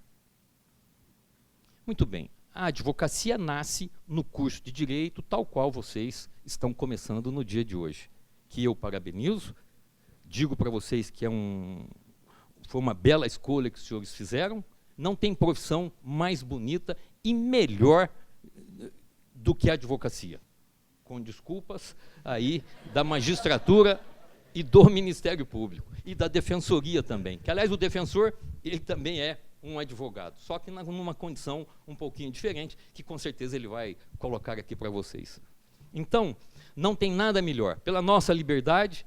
Muito bem, a advocacia nasce no curso de Direito, tal qual vocês estão começando no dia de hoje, que eu parabenizo, digo para vocês que foi uma bela escolha que os senhores fizeram, não tem profissão mais bonita e melhor do que a advocacia. Com desculpas aí da magistratura e do Ministério Público, e da Defensoria também, que, aliás, o defensor, ele também é um advogado, só que numa condição um pouquinho diferente, que com certeza ele vai colocar aqui para vocês. Então, não tem nada melhor. Pela nossa liberdade,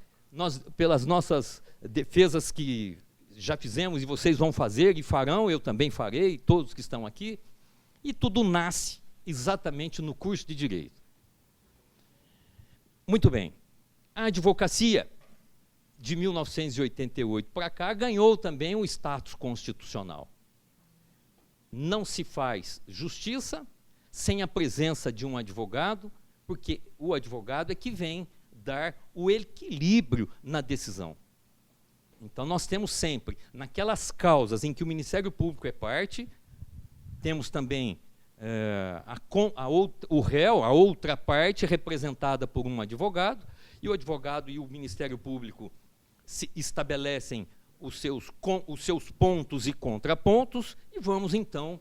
pelas nossas defesas que já fizemos e vocês vão fazer e farão, eu também farei, todos que estão aqui, e tudo nasce exatamente no curso de Direito. Muito bem. A advocacia, de 1988 para cá, ganhou também um status constitucional. Não se faz justiça sem a presença de um advogado, porque o advogado é que vem dar o equilíbrio na decisão. Então, nós temos sempre, naquelas causas em que o Ministério Público é parte, temos também o réu, a outra parte, representada por um advogado, e o advogado e o Ministério Público se estabelecem os seus pontos e contrapontos, e vamos, então,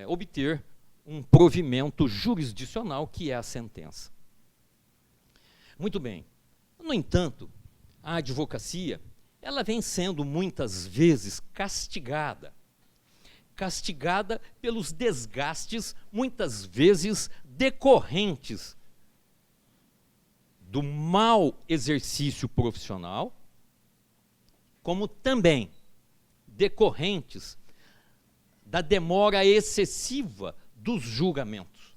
obter um provimento jurisdicional, que é a sentença. Muito bem. No entanto, a advocacia, ela vem sendo muitas vezes castigada pelos desgastes, muitas vezes decorrentes do mau exercício profissional, como também decorrentes da demora excessiva dos julgamentos.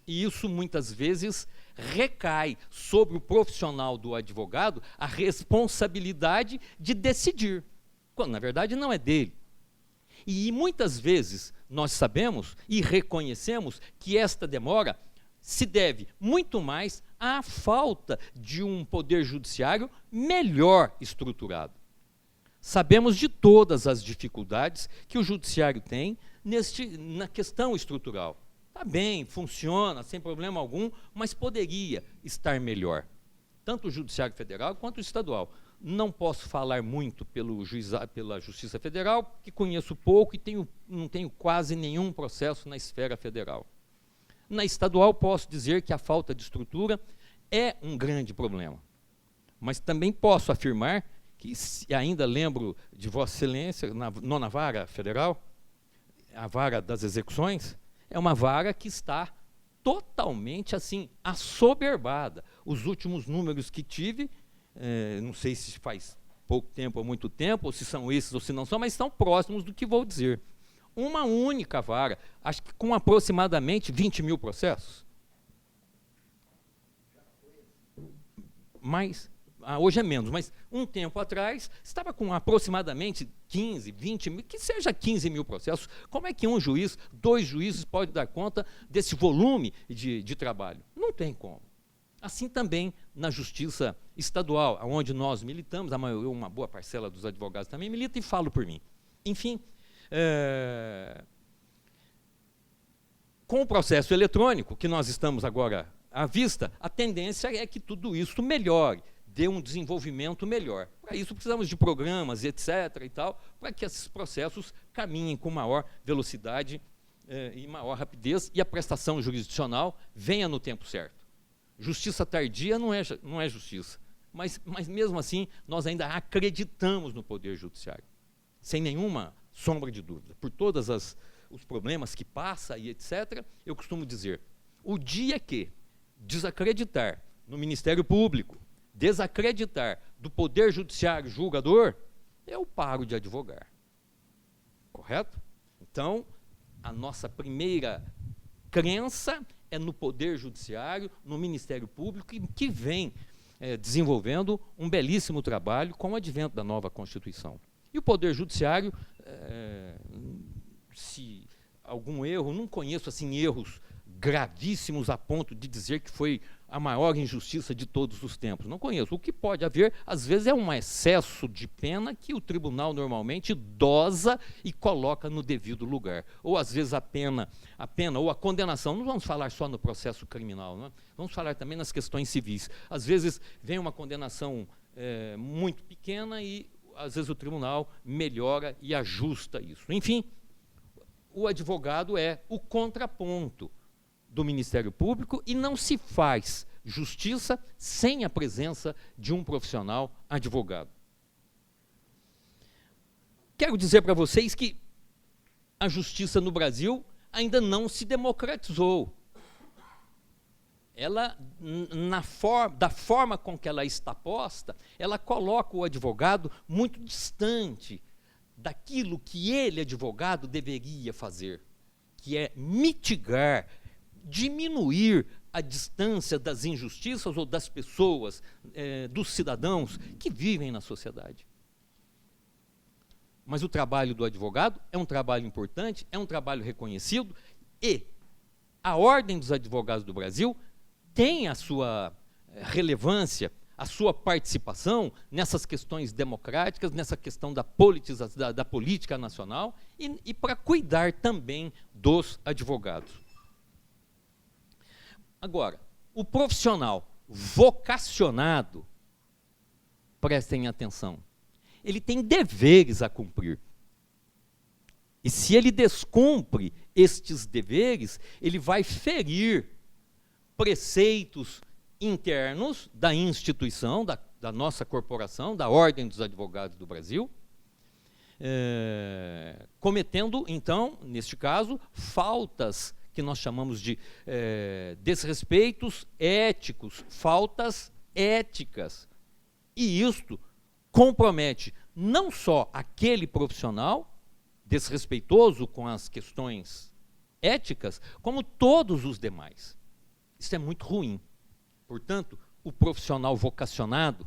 E isso, muitas vezes, recai sobre o profissional do advogado a responsabilidade de decidir, quando, na verdade, não é dele. E muitas vezes nós sabemos e reconhecemos que esta demora se deve muito mais à falta de um poder judiciário melhor estruturado. Sabemos de todas as dificuldades que o judiciário tem na questão estrutural. Está bem, funciona, sem problema algum, mas poderia estar melhor. Tanto o Judiciário Federal quanto o estadual. Não posso falar muito pela Justiça Federal, que conheço pouco e não tenho quase nenhum processo na esfera federal. Na estadual, posso dizer que a falta de estrutura é um grande problema. Mas também posso afirmar que, ainda lembro de Vossa Excelência, na 9ª Vara Federal, a vara das execuções, é uma vara que está totalmente assim, assoberbada. Os últimos números que tive, não sei se faz pouco tempo ou muito tempo, ou se são esses ou se não são, mas estão próximos do que vou dizer. Uma única vara, acho que com aproximadamente 20 mil processos. Mas, hoje é menos, mas um tempo atrás estava com aproximadamente 15, 20 mil, que seja 15 mil processos. Como é que um juiz, 2 juízes podem dar conta desse volume de trabalho? Não tem como. Assim também na Justiça Estadual, onde nós militamos, uma boa parcela dos advogados também milita, e falo por mim. Enfim, com o processo eletrônico que nós estamos agora à vista, a tendência é que tudo isso melhore, dê um desenvolvimento melhor. Para isso precisamos de programas, etc. e tal, para que esses processos caminhem com maior velocidade e maior rapidez, e a prestação jurisdicional venha no tempo certo. Justiça tardia não é justiça, mas mesmo assim nós ainda acreditamos no Poder Judiciário, sem nenhuma sombra de dúvida. Por todos os problemas que passa e etc., eu costumo dizer, o dia que desacreditar no Ministério Público, desacreditar do Poder Judiciário julgador, eu paro de advogar. Correto? Então, a nossa primeira crença é no Poder Judiciário, no Ministério Público, que vem desenvolvendo um belíssimo trabalho com o advento da nova Constituição. E o Poder Judiciário, se algum erro, não conheço assim erros gravíssimos a ponto de dizer que foi a maior injustiça de todos os tempos. Não conheço. O que pode haver, às vezes, é um excesso de pena que o tribunal normalmente dosa e coloca no devido lugar. Ou, às vezes, a pena ou a condenação, não vamos falar só no processo criminal, não é? Vamos falar também nas questões civis. Às vezes, vem uma condenação muito pequena e, às vezes, o tribunal melhora e ajusta isso. Enfim, o advogado é o contraponto do Ministério Público e não se faz justiça sem a presença de um profissional advogado. Quero dizer para vocês que a justiça no Brasil ainda não se democratizou. Ela, da forma com que ela está posta, ela coloca o advogado muito distante daquilo que ele, advogado, deveria fazer, que é mitigar, diminuir a distância das injustiças ou das pessoas, dos cidadãos que vivem na sociedade. Mas o trabalho do advogado é um trabalho importante, é um trabalho reconhecido, e a Ordem dos Advogados do Brasil tem a sua relevância, a sua participação nessas questões democráticas, nessa questão da política nacional e para cuidar também dos advogados. Agora, o profissional vocacionado, prestem atenção, ele tem deveres a cumprir. E se ele descumpre estes deveres, ele vai ferir preceitos internos da instituição, da nossa corporação, da Ordem dos Advogados do Brasil, cometendo, então, neste caso, faltas que nós chamamos de desrespeitos éticos, faltas éticas. E isto compromete não só aquele profissional desrespeitoso com as questões éticas, como todos os demais. Isso é muito ruim. Portanto, o profissional vocacionado,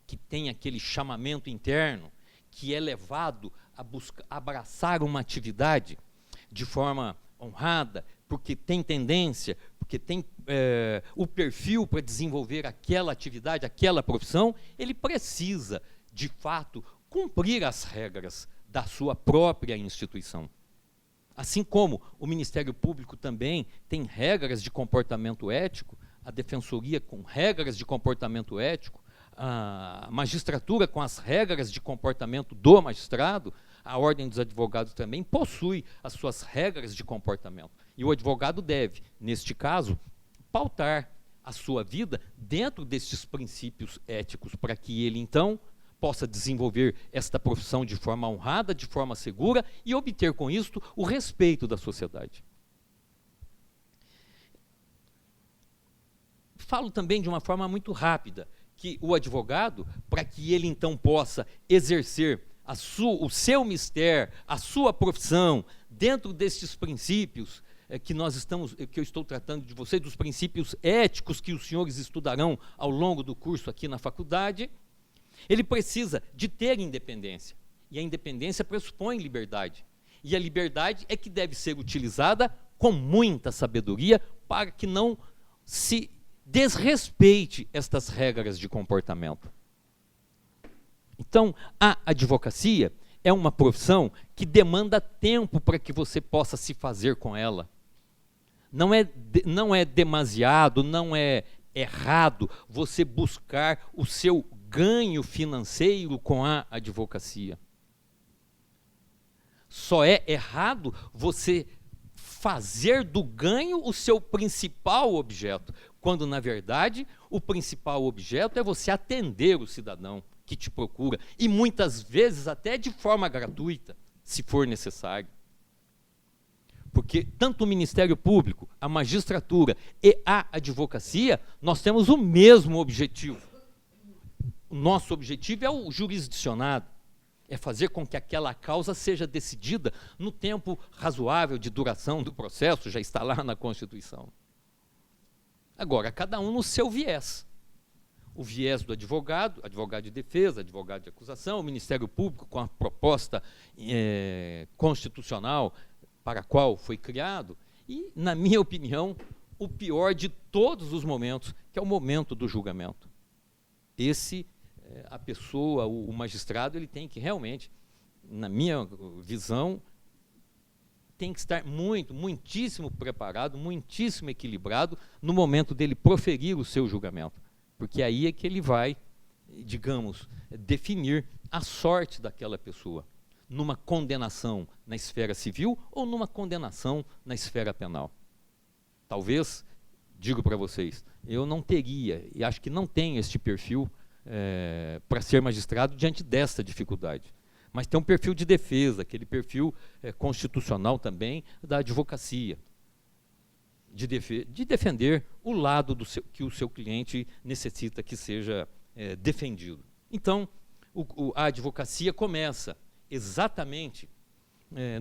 que tem aquele chamamento interno, que é levado a abraçar uma atividade de forma honrada, porque tem tendência, porque tem o perfil para desenvolver aquela atividade, aquela profissão, ele precisa, de fato, cumprir as regras da sua própria instituição. Assim como o Ministério Público também tem regras de comportamento ético, a Defensoria com regras de comportamento ético, a magistratura com as regras de comportamento do magistrado, a Ordem dos Advogados também possui as suas regras de comportamento. E o advogado deve, neste caso, pautar a sua vida dentro destes princípios éticos, para que ele, então, possa desenvolver esta profissão de forma honrada, de forma segura e obter com isto o respeito da sociedade. Falo também de uma forma muito rápida, que o advogado, para que ele então possa exercer o seu mistério, a sua profissão, dentro destes princípios que eu estou tratando de vocês, dos princípios éticos que os senhores estudarão ao longo do curso aqui na faculdade, ele precisa de ter independência. E a independência pressupõe liberdade. E a liberdade é que deve ser utilizada com muita sabedoria para que não se desrespeite estas regras de comportamento. Então, a advocacia é uma profissão que demanda tempo para que você possa se fazer com ela. Não é demasiado, não é errado você buscar o seu ganho financeiro com a advocacia. Só é errado você fazer do ganho o seu principal objeto, quando, na verdade, o principal objeto é você atender o cidadão que te procura, e muitas vezes até de forma gratuita, se for necessário. Porque tanto o Ministério Público, a magistratura e a advocacia, nós temos o mesmo objetivo. O nosso objetivo é o jurisdicionado, é fazer com que aquela causa seja decidida no tempo razoável de duração do processo, já está lá na Constituição. Agora, cada um no seu viés. O viés do advogado, advogado de defesa, advogado de acusação, o Ministério Público com a proposta constitucional para a qual foi criado, e, na minha opinião, o pior de todos os momentos, que é o momento do julgamento. A pessoa, o magistrado, ele tem que realmente, na minha visão, tem que estar muitíssimo preparado, muitíssimo equilibrado no momento dele proferir o seu julgamento, porque aí é que ele vai, digamos, definir a sorte daquela pessoa, numa condenação na esfera civil ou numa condenação na esfera penal. Talvez, digo para vocês, eu não teria, e acho que não tenho este perfil para ser magistrado diante desta dificuldade. Mas tem um perfil de defesa, aquele perfil constitucional também da advocacia, de defender o lado que o seu cliente necessita que seja defendido. Então, a advocacia começa exatamente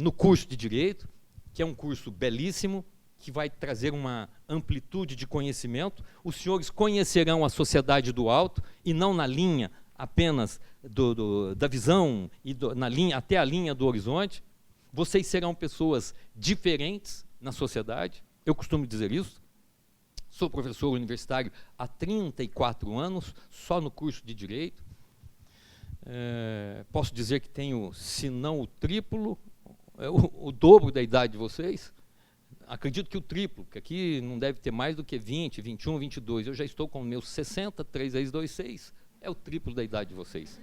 no curso de Direito, que é um curso belíssimo, que vai trazer uma amplitude de conhecimento. Os senhores conhecerão a sociedade do alto, e não na linha apenas da visão, e até a linha do horizonte. Vocês serão pessoas diferentes na sociedade, eu costumo dizer isso. Sou professor universitário há 34 anos, só no curso de Direito. Posso dizer que tenho, se não o triplo, o dobro da idade de vocês. Acredito que o triplo, que aqui não deve ter mais do que 20, 21, 22. Eu já estou com meus 60, 3 vezes 2, 6. É o triplo da idade de vocês.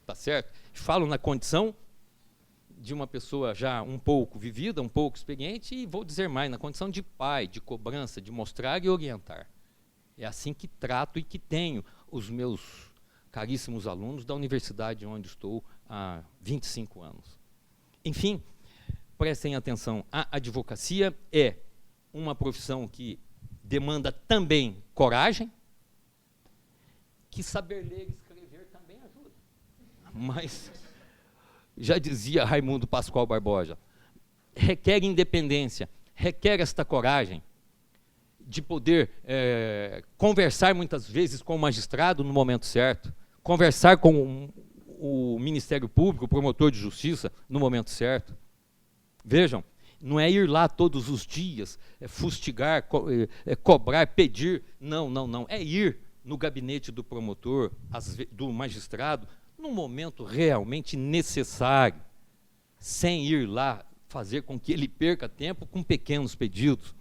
Tá certo? Falo na condição de uma pessoa já um pouco vivida, um pouco experiente, e vou dizer mais, na condição de pai, de cobrança, de mostrar e orientar. É assim que trato e que tenho os meus caríssimos alunos da universidade onde estou há 25 anos. Enfim, prestem atenção, a advocacia é uma profissão que demanda também coragem, que saber ler e escrever também ajuda. Mas, já dizia Raimundo Pascoal Barbosa, requer independência, requer esta coragem de poder conversar muitas vezes com o magistrado no momento certo, conversar com o Ministério Público, o promotor de justiça no momento certo. Vejam, não é ir lá todos os dias, fustigar, cobrar, pedir. Não, não, não. É ir no gabinete do promotor, do magistrado, num momento realmente necessário, sem ir lá fazer com que ele perca tempo com pequenos pedidos.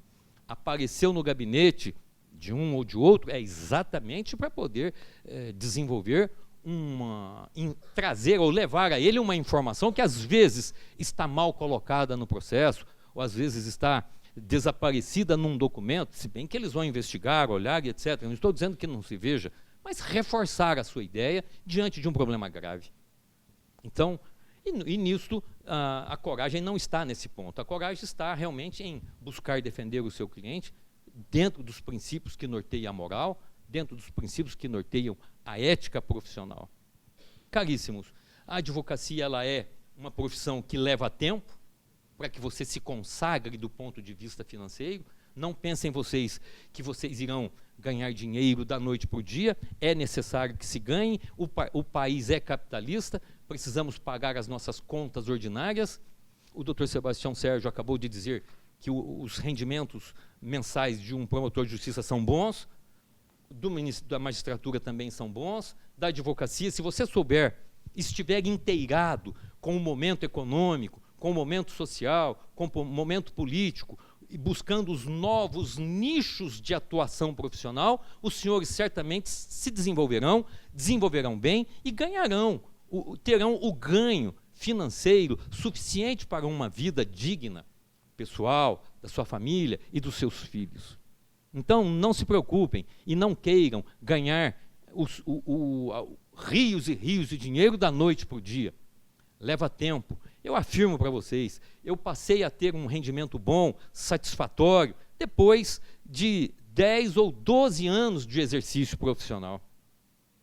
Apareceu no gabinete de um ou de outro, é exatamente para poder desenvolver trazer ou levar a ele uma informação que às vezes está mal colocada no processo, ou às vezes está desaparecida num documento, se bem que eles vão investigar, olhar e etc. Não estou dizendo que não se veja, mas reforçar a sua ideia diante de um problema grave. Então, e nisto, a coragem não está nesse ponto. A coragem está realmente em buscar defender o seu cliente dentro dos princípios que norteiam a moral, dentro dos princípios que norteiam a ética profissional. Caríssimos, a advocacia ela é uma profissão que leva tempo para que você se consagre do ponto de vista financeiro. Não pensem vocês que vocês irão ganhar dinheiro da noite para o dia. É necessário que se ganhe. O país é capitalista, precisamos pagar as nossas contas ordinárias. O doutor Sebastião Sérgio acabou de dizer que os rendimentos mensais de um promotor de justiça são bons, da magistratura também são bons, da advocacia. Se você estiver inteirado com o momento econômico, com o momento social, com o momento político, e buscando os novos nichos de atuação profissional, os senhores certamente se desenvolverão bem e terão o ganho financeiro suficiente para uma vida digna, pessoal, da sua família e dos seus filhos. Então, não se preocupem e não queiram ganhar rios e rios de dinheiro da noite para o dia. Leva tempo. Eu afirmo para vocês, eu passei a ter um rendimento bom, satisfatório, depois de 10 ou 12 anos de exercício profissional.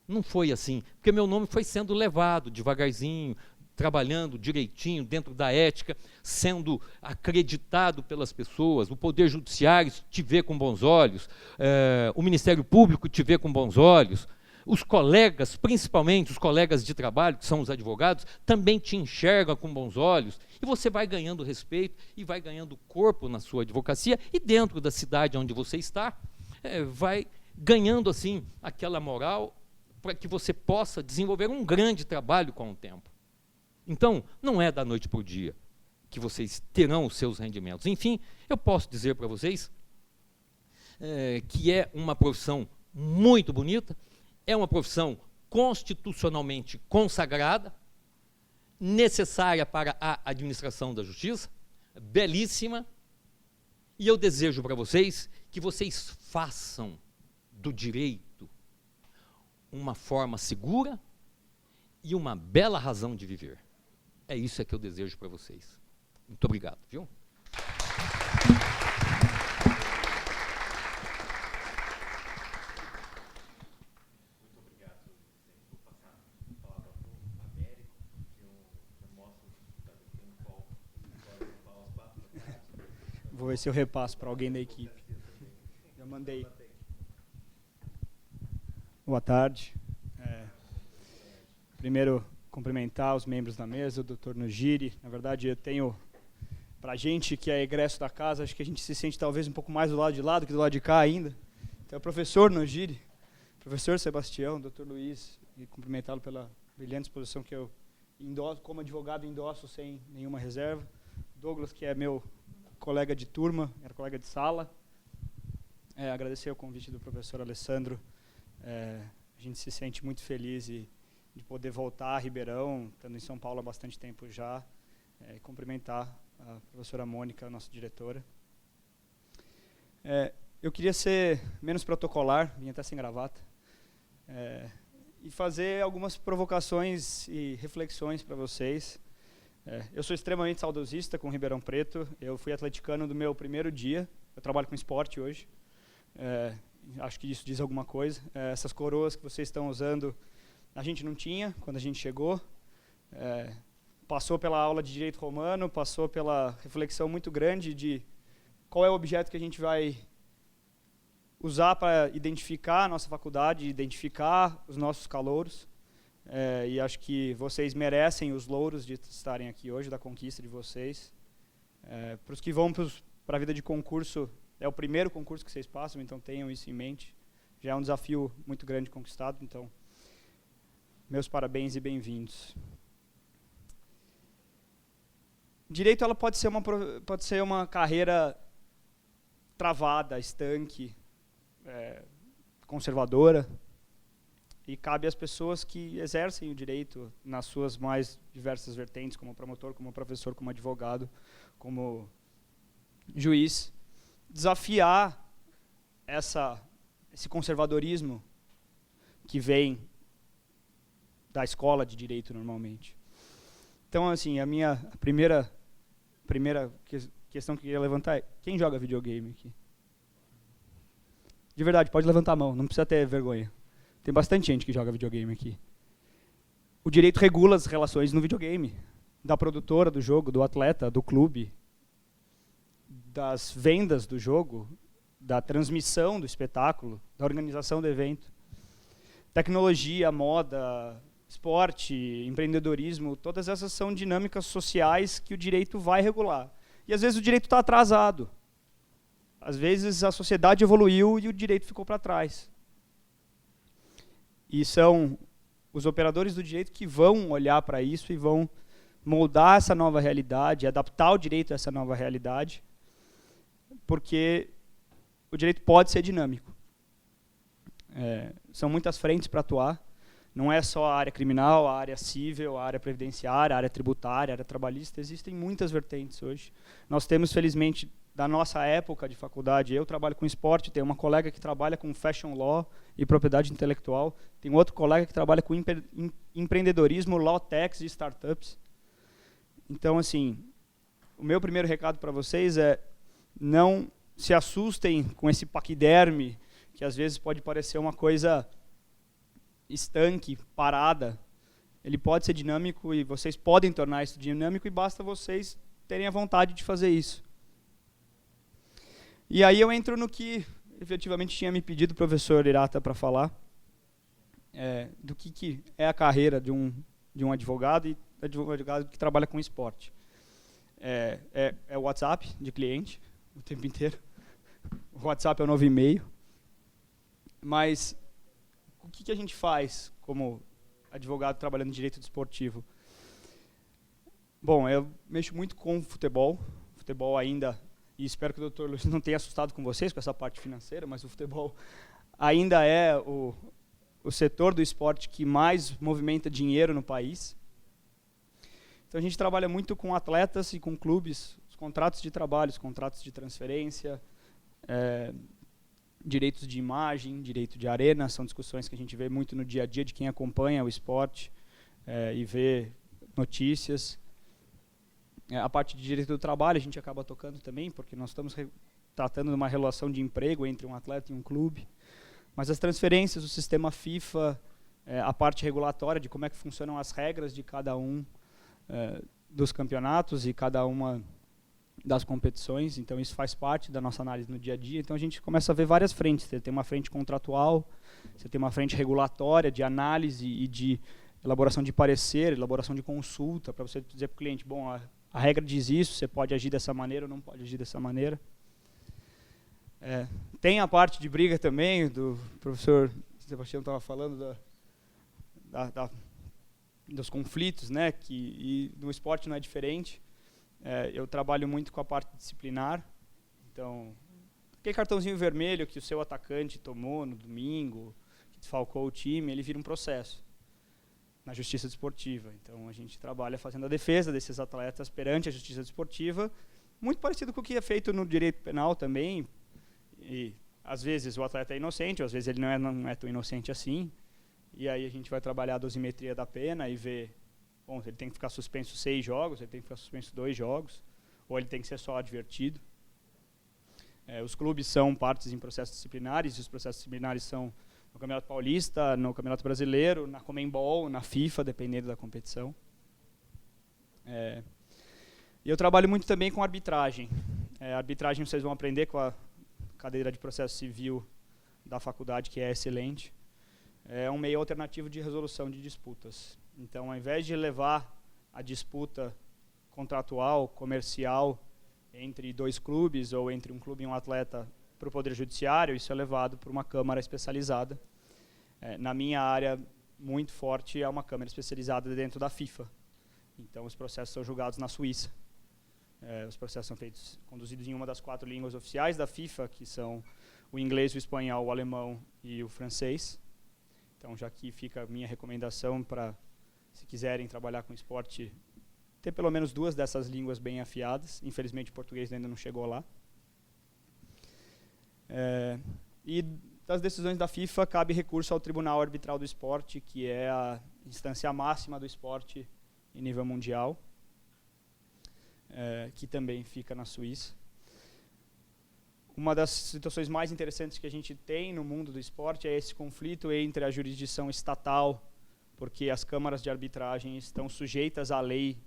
Não foi assim, porque meu nome foi sendo levado devagarzinho, trabalhando direitinho dentro da ética, sendo acreditado pelas pessoas, o Poder Judiciário te vê com bons olhos, o Ministério Público te vê com bons olhos, Os colegas, principalmente os colegas de trabalho, que são os advogados, também te enxergam com bons olhos, e você vai ganhando respeito e vai ganhando corpo na sua advocacia, e dentro da cidade onde você está, vai ganhando assim aquela moral para que você possa desenvolver um grande trabalho com o tempo. Então, não é da noite para o dia que vocês terão os seus rendimentos. Enfim, eu posso dizer para vocês que é uma profissão muito bonita, é uma profissão constitucionalmente consagrada, necessária para a administração da justiça, belíssima, e eu desejo para vocês que vocês façam do direito uma forma segura e uma bela razão de viver. É isso que eu desejo para vocês. Muito obrigado, viu? Vou ver se eu repasso para alguém da equipe. Já mandei. Boa tarde. Primeiro, cumprimentar os membros da mesa, o Dr. Nojiri. Na verdade, eu tenho, para a gente que é egresso da casa, acho que a gente se sente talvez um pouco mais do lado de lá do que do lado de cá ainda. Então, o professor Nojiri, professor Sebastião, Dr. Luiz, e cumprimentá-lo pela brilhante exposição que eu, como advogado, endosso sem nenhuma reserva. Douglas, que é meu colega de turma, era colega de sala. Agradecer o convite do professor Alessandro. A gente se sente muito feliz de poder voltar a Ribeirão, estando em São Paulo há bastante tempo já, e cumprimentar a professora Mônica, a nossa diretora. Eu queria ser menos protocolar, vim até sem gravata, e fazer algumas provocações e reflexões para vocês. Eu sou extremamente saudosista com Ribeirão Preto, eu fui atleticano do meu primeiro dia, eu trabalho com esporte hoje, acho que isso diz alguma coisa. Essas coroas que vocês estão usando, a gente não tinha quando a gente chegou, passou pela aula de Direito Romano, passou pela reflexão muito grande de qual é o objeto que a gente vai usar para identificar a nossa faculdade, identificar os nossos calouros. E acho que vocês merecem os louros de estarem aqui hoje, da conquista de vocês. Para os que vão para a vida de concurso, é o primeiro concurso que vocês passam, então tenham isso em mente. Já é um desafio muito grande conquistado, então meus parabéns e bem-vindos. Direito ela pode ser uma carreira travada, estanque, conservadora, e cabe às pessoas que exercem o direito nas suas mais diversas vertentes, como promotor, como professor, como advogado, como juiz, desafiar esse conservadorismo que vem da escola de direito normalmente. Então, assim, a primeira questão que eu queria levantar é: quem joga videogame aqui? De verdade, pode levantar a mão, não precisa ter vergonha. Tem bastante gente que joga videogame aqui. O direito regula as relações no videogame, da produtora do jogo, do atleta, do clube, das vendas do jogo, da transmissão do espetáculo, da organização do evento. Tecnologia, moda, esporte, empreendedorismo, todas essas são dinâmicas sociais que o direito vai regular. E às vezes o direito está atrasado. Às vezes a sociedade evoluiu e o direito ficou para trás. E são os operadores do direito que vão olhar para isso e vão moldar essa nova realidade, adaptar o direito a essa nova realidade, porque o direito pode ser dinâmico. São muitas frentes para atuar, não é só a área criminal, a área civil, a área previdenciária, a área tributária, a área trabalhista, existem muitas vertentes hoje. Nós temos, felizmente, da nossa época de faculdade, eu trabalho com esporte, tem uma colega que trabalha com fashion law e propriedade intelectual, tem outro colega que trabalha com empreendedorismo, law techs e startups. Então, assim, o meu primeiro recado para vocês é: não se assustem com esse paquiderme, que às vezes pode parecer uma coisa estanque, parada. Ele pode ser dinâmico e vocês podem tornar isso dinâmico, e basta vocês terem a vontade de fazer isso. E aí eu entro no que efetivamente tinha me pedido o professor Hirata para falar, do que é a carreira de um advogado e advogado que trabalha com esporte. É o WhatsApp de cliente o tempo inteiro. O WhatsApp é o novo e-mail. Mas o que a gente faz como advogado trabalhando em direito desportivo? Bom, eu mexo muito com futebol. Futebol ainda, e espero que o Dr. Luiz não tenha assustado com vocês com essa parte financeira, mas o futebol ainda é o setor do esporte que mais movimenta dinheiro no país. Então a gente trabalha muito com atletas e com clubes, os contratos de trabalho, os contratos de transferência, direitos de imagem, direito de arena, são discussões que a gente vê muito no dia a dia de quem acompanha o esporte e vê notícias. A parte de direito do trabalho a gente acaba tocando também, porque nós estamos tratando de uma relação de emprego entre um atleta e um clube. Mas as transferências, o sistema FIFA, a parte regulatória de como é que funcionam as regras de cada um dos campeonatos e cada uma das competições, então isso faz parte da nossa análise no dia a dia. Então a gente começa a ver várias frentes. Você tem uma frente contratual, você tem uma frente regulatória de análise e de elaboração de parecer, elaboração de consulta, para você dizer para o cliente, bom, a regra diz isso, você pode agir dessa maneira ou não pode agir dessa maneira. Tem a parte de briga também, do professor Sebastião estava falando dos conflitos, né, e no esporte não é diferente. Eu trabalho muito com a parte disciplinar. Então, aquele cartãozinho vermelho que o seu atacante tomou no domingo, que desfalcou o time, ele vira um processo na justiça desportiva. Então, a gente trabalha fazendo a defesa desses atletas perante a justiça desportiva, muito parecido com o que é feito no direito penal também. E, às vezes, o atleta é inocente, às vezes ele não é tão inocente assim. E aí a gente vai trabalhar a dosimetria da pena e ver, bom, ele tem que ficar suspenso 6 jogos, ele tem que ficar suspenso 2 jogos, ou ele tem que ser só advertido. Os clubes são partes em processos disciplinares, e os processos disciplinares são no Campeonato Paulista, no Campeonato Brasileiro, na Conmebol, na FIFA, dependendo da competição. E eu trabalho muito também com arbitragem. Arbitragem vocês vão aprender com a cadeira de processo civil da faculdade, que é excelente. É um meio alternativo de resolução de disputas. Então, ao invés de levar a disputa contratual, comercial, entre 2 clubes ou entre um clube e um atleta para o Poder Judiciário, isso é levado para uma Câmara especializada. Na minha área, muito forte, é uma Câmara especializada dentro da FIFA. Então, os processos são julgados na Suíça. Os processos são conduzidos em uma das 4 línguas oficiais da FIFA, que são o inglês, o espanhol, o alemão e o francês. Então, já aqui fica a minha recomendação para, se quiserem trabalhar com esporte, ter pelo menos 2 dessas línguas bem afiadas. Infelizmente, o português ainda não chegou lá. E das decisões da FIFA, cabe recurso ao Tribunal Arbitral do Esporte, que é a instância máxima do esporte em nível mundial, que também fica na Suíça. Uma das situações mais interessantes que a gente tem no mundo do esporte é esse conflito entre a jurisdição estatal, porque as câmaras de arbitragem estão sujeitas à lei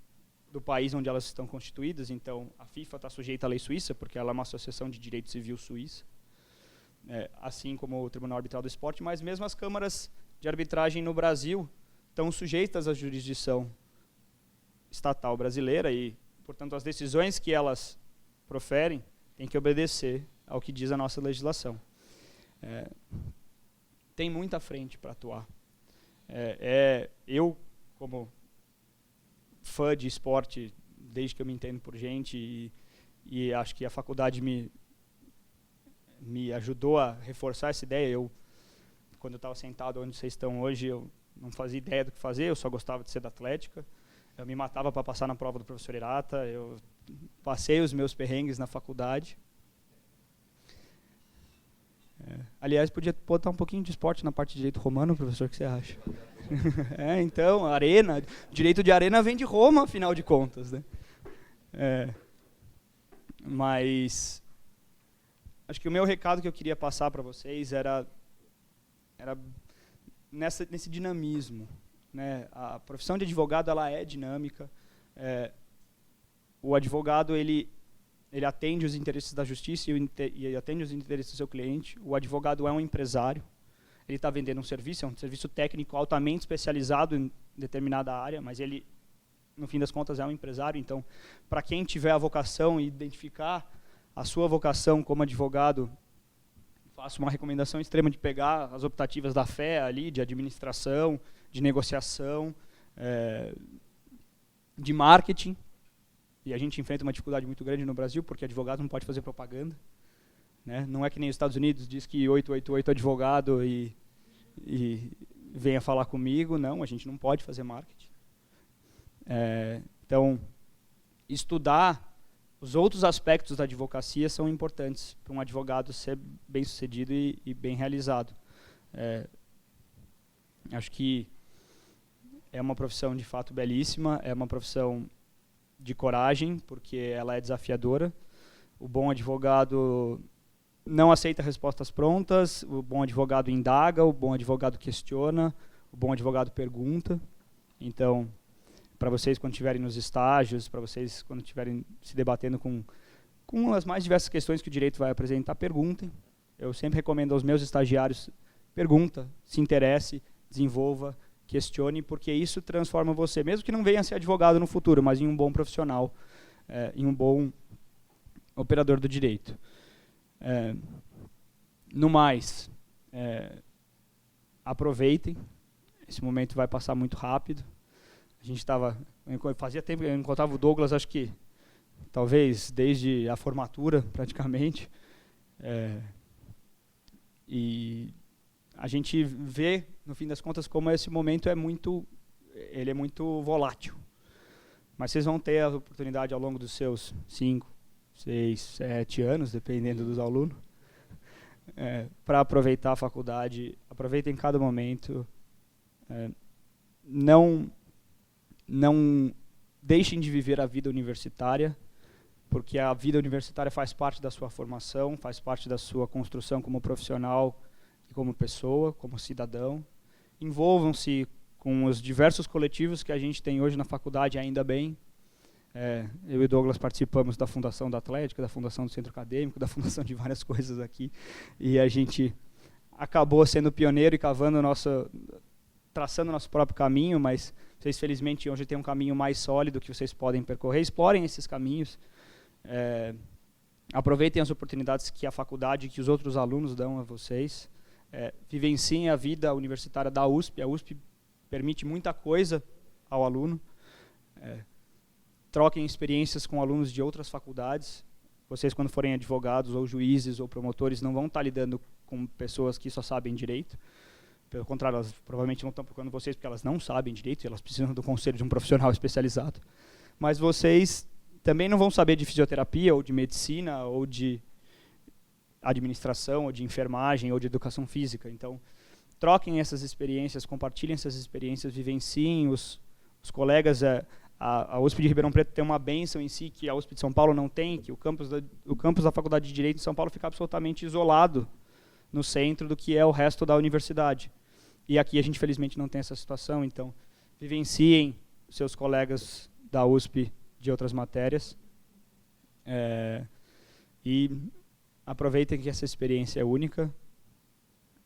do país onde elas estão constituídas. Então, a FIFA está sujeita à lei suíça, porque ela é uma associação de direito civil suíça, assim como o Tribunal Arbitral do Esporte, mas mesmo as câmaras de arbitragem no Brasil estão sujeitas à jurisdição estatal brasileira e, portanto, as decisões que elas proferem têm que obedecer ao que diz a nossa legislação. Tem muita frente para atuar. Eu, como fã de esporte, desde que eu me entendo por gente, e acho que a faculdade me ajudou a reforçar essa ideia. Quando eu estava sentado onde vocês estão hoje, eu não fazia ideia do que fazer, eu só gostava de ser da Atlética. Eu me matava para passar na prova do professor Hirata, eu passei os meus perrengues na faculdade. Aliás, podia botar um pouquinho de esporte na parte de direito romano, professor, o que você acha? Então, arena, direito de arena vem de Roma, afinal de contas, né? Mas acho que o meu recado que eu queria passar para vocês era nesse dinamismo, né? A profissão de advogado, ela é dinâmica. O advogado, ele atende os interesses da justiça e atende os interesses do seu cliente. O advogado é um empresário. ele está vendendo um serviço, é um serviço técnico altamente especializado em determinada área, mas ele, no fim das contas, é um empresário. Então, para quem tiver a vocação e identificar a sua vocação como advogado, faço uma recomendação extrema de pegar as optativas da FE ali, de administração, de negociação, de marketing. E a gente enfrenta uma dificuldade muito grande no Brasil, porque advogado não pode fazer propaganda. Né? Não é que nem os Estados Unidos, diz que 888 advogado e venha falar comigo. Não, a gente não pode fazer marketing. Então, estudar os outros aspectos da advocacia são importantes para um advogado ser bem-sucedido e bem realizado. Acho que é uma profissão, de fato, belíssima, é uma profissão de coragem, porque ela é desafiadora. O bom advogado não aceita respostas prontas, o bom advogado indaga, o bom advogado questiona, o bom advogado pergunta. Então, para vocês quando estiverem nos estágios, para vocês quando estiverem se debatendo com as mais diversas questões que o direito vai apresentar, perguntem. Eu sempre recomendo aos meus estagiários, pergunta, se interesse, desenvolva, questione, porque isso transforma você, mesmo que não venha a ser advogado no futuro, mas em um bom profissional, em um bom operador do direito. No mais, aproveitem, esse momento vai passar muito rápido. A gente fazia tempo que eu encontrava o Douglas, acho que talvez desde a formatura, praticamente. E a gente vê, no fim das contas, como esse momento é muito volátil. Mas vocês vão ter a oportunidade ao longo dos seus 5, 6, 7 anos, dependendo dos alunos, para aproveitar a faculdade. Aproveitem cada momento. Não deixem de viver a vida universitária, porque a vida universitária faz parte da sua formação, faz parte da sua construção como profissional e como pessoa, como cidadão. Envolvam-se com os diversos coletivos que a gente tem hoje na faculdade, ainda bem. Eu e o Douglas participamos da Fundação da Atlética, da Fundação do Centro Acadêmico, da fundação de várias coisas aqui, e a gente acabou sendo pioneiro e traçando nosso próprio caminho, mas vocês, felizmente, hoje têm um caminho mais sólido que vocês podem percorrer. Explorem esses caminhos. Aproveitem as oportunidades que a faculdade e que os outros alunos dão a vocês. Vivenciem a vida universitária da USP. A USP permite muita coisa ao aluno. Troquem experiências com alunos de outras faculdades. Vocês, quando forem advogados ou juízes ou promotores, não vão estar lidando com pessoas que só sabem direito. Pelo contrário, elas provavelmente não estão procurando vocês porque elas não sabem direito e elas precisam do conselho de um profissional especializado. Mas vocês também não vão saber de fisioterapia ou de medicina ou de administração ou de enfermagem ou de educação física. Então, troquem essas experiências, compartilhem essas experiências, vivenciem os colegas. A USP de Ribeirão Preto tem uma bênção em si que a USP de São Paulo não tem, que o campus da Faculdade de Direito de São Paulo fica absolutamente isolado no centro do que é o resto da universidade. E aqui a gente, felizmente, não tem essa situação. Então, vivenciem seus colegas da USP de outras matérias e aproveitem que essa experiência é única.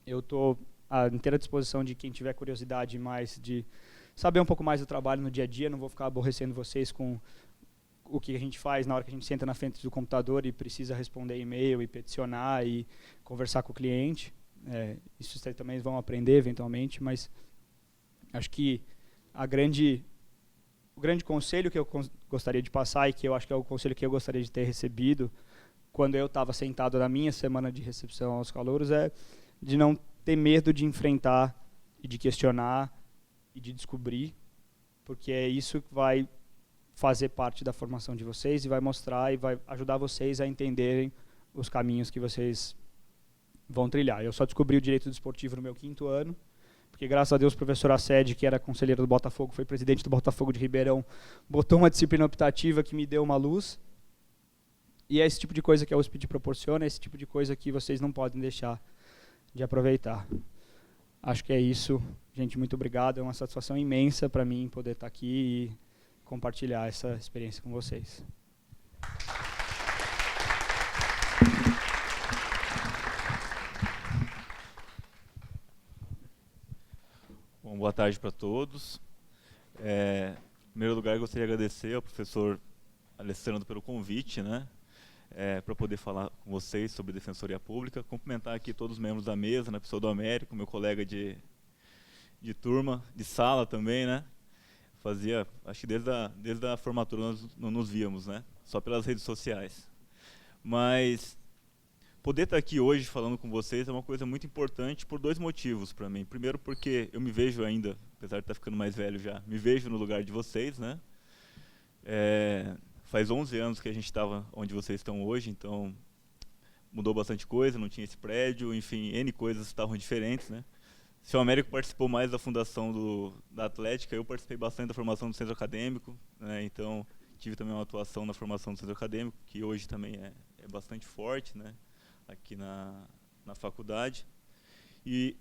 Eu estou à inteira disposição de quem tiver curiosidade mais de saber um pouco mais do trabalho no dia a dia. Não vou ficar aborrecendo vocês com o que a gente faz na hora que a gente senta na frente do computador e precisa responder e-mail e peticionar e conversar com o cliente. Isso vocês também vão aprender eventualmente, mas acho que o grande conselho que eu gostaria de passar, e que eu acho que é o conselho que eu gostaria de ter recebido quando eu estava sentado na minha semana de recepção aos calouros, é de não ter medo de enfrentar e de questionar e de descobrir, porque é isso que vai fazer parte da formação de vocês e vai mostrar e vai ajudar vocês a entenderem os caminhos que vocês vão trilhar. Eu só descobri o direito desportivo no meu 5º ano, porque graças a Deus o professor Assed, que era conselheiro do Botafogo, foi presidente do Botafogo de Ribeirão, botou uma disciplina optativa que me deu uma luz. E é esse tipo de coisa que a USP te proporciona, é esse tipo de coisa que vocês não podem deixar de aproveitar. Acho que é isso. Gente, muito obrigado. É uma satisfação imensa para mim poder estar aqui e compartilhar essa experiência com vocês. Boa tarde para todos. Em primeiro lugar, eu gostaria de agradecer ao professor Alessandro pelo convite, né, para poder falar com vocês sobre Defensoria Pública. Cumprimentar aqui todos os membros da mesa, na pessoa do Américo, meu colega de turma, de sala também, né. Acho que desde a formatura nós não nos víamos, né, só pelas redes sociais. Mas poder estar aqui hoje falando com vocês é uma coisa muito importante por dois motivos para mim. Primeiro, porque eu me vejo ainda, apesar de estar ficando mais velho já, me vejo no lugar de vocês, né? Faz 11 anos que a gente estava onde vocês estão hoje, então mudou bastante coisa, não tinha esse prédio, enfim, N coisas estavam diferentes, né? O senhor Américo participou mais da fundação da Atlética, eu participei bastante da formação do centro acadêmico, né? Então tive também uma atuação na formação do centro acadêmico, que hoje também é bastante forte, né, aqui na faculdade. E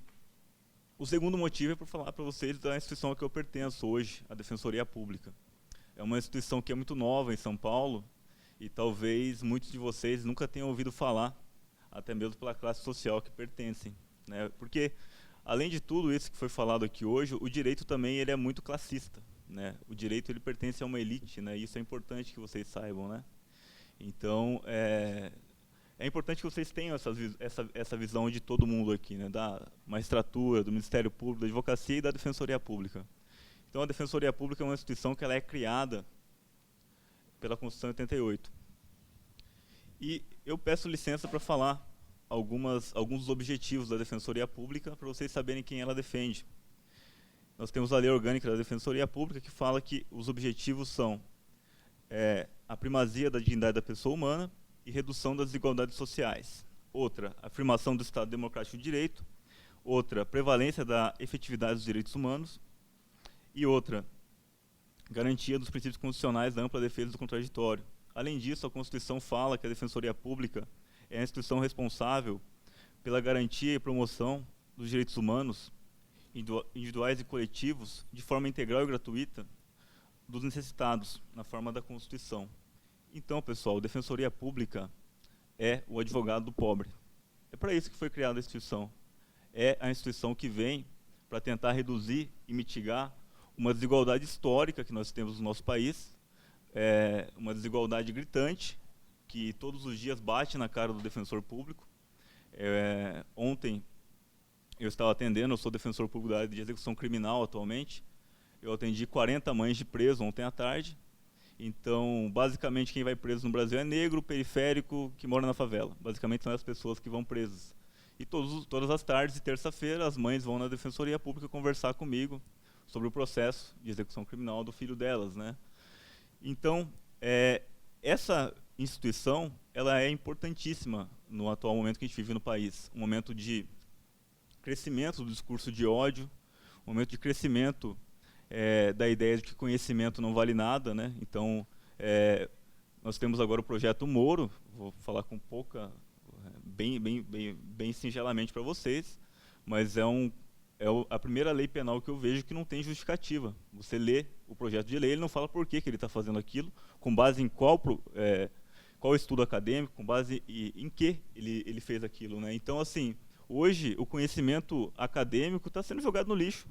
o segundo motivo é para falar para vocês da instituição a que eu pertenço hoje, a Defensoria Pública. É uma instituição que é muito nova em São Paulo e talvez muitos de vocês nunca tenham ouvido falar, até mesmo pela classe social que pertencem, né? Porque, além de tudo isso que foi falado aqui hoje, o direito também ele é muito classista, né? O direito ele pertence a uma elite, né? E isso é importante que vocês saibam, né? Então, é importante que vocês tenham essa visão de todo mundo aqui, né? Da magistratura, do Ministério Público, da Advocacia e da Defensoria Pública. Então, a Defensoria Pública é uma instituição que ela é criada pela Constituição de 88. E eu peço licença para falar alguns dos objetivos da Defensoria Pública, para vocês saberem quem ela defende. Nós temos a Lei Orgânica da Defensoria Pública, que fala que os objetivos são a primazia da dignidade da pessoa humana e redução das desigualdades sociais. Outra, afirmação do Estado Democrático de Direito. Outra, prevalência da efetividade dos direitos humanos. E outra, garantia dos princípios constitucionais da ampla defesa do contraditório. Além disso, a Constituição fala que a Defensoria Pública é a instituição responsável pela garantia e promoção dos direitos humanos, individuais e coletivos, de forma integral e gratuita, dos necessitados, na forma da Constituição. Então, pessoal, a Defensoria Pública é o advogado do pobre. É para isso que foi criada a instituição. É a instituição que vem para tentar reduzir e mitigar uma desigualdade histórica que nós temos no nosso país, uma desigualdade gritante, que todos os dias bate na cara do defensor público. Ontem, eu estava atendendo, eu sou defensor público da área de execução criminal atualmente, eu atendi 40 mães de preso ontem à tarde. Então, basicamente, quem vai preso no Brasil é negro, periférico, que mora na favela. Basicamente, são as pessoas que vão presas. E todas as tardes de terça-feira, as mães vão na Defensoria Pública conversar comigo sobre o processo de execução criminal do filho delas, né? Então, essa instituição ela é importantíssima no atual momento que a gente vive no país. Um momento de crescimento do discurso de ódio, um momento de crescimento da ideia de que conhecimento não vale nada, né? Então, nós temos agora o projeto Moro, vou falar com bem singelamente para vocês, mas é a primeira lei penal que eu vejo que não tem justificativa. Você lê o projeto de lei, ele não fala por que ele está fazendo aquilo, com base em qual estudo acadêmico, com base em que ele fez aquilo, né? Então, assim, hoje o conhecimento acadêmico está sendo jogado no lixo.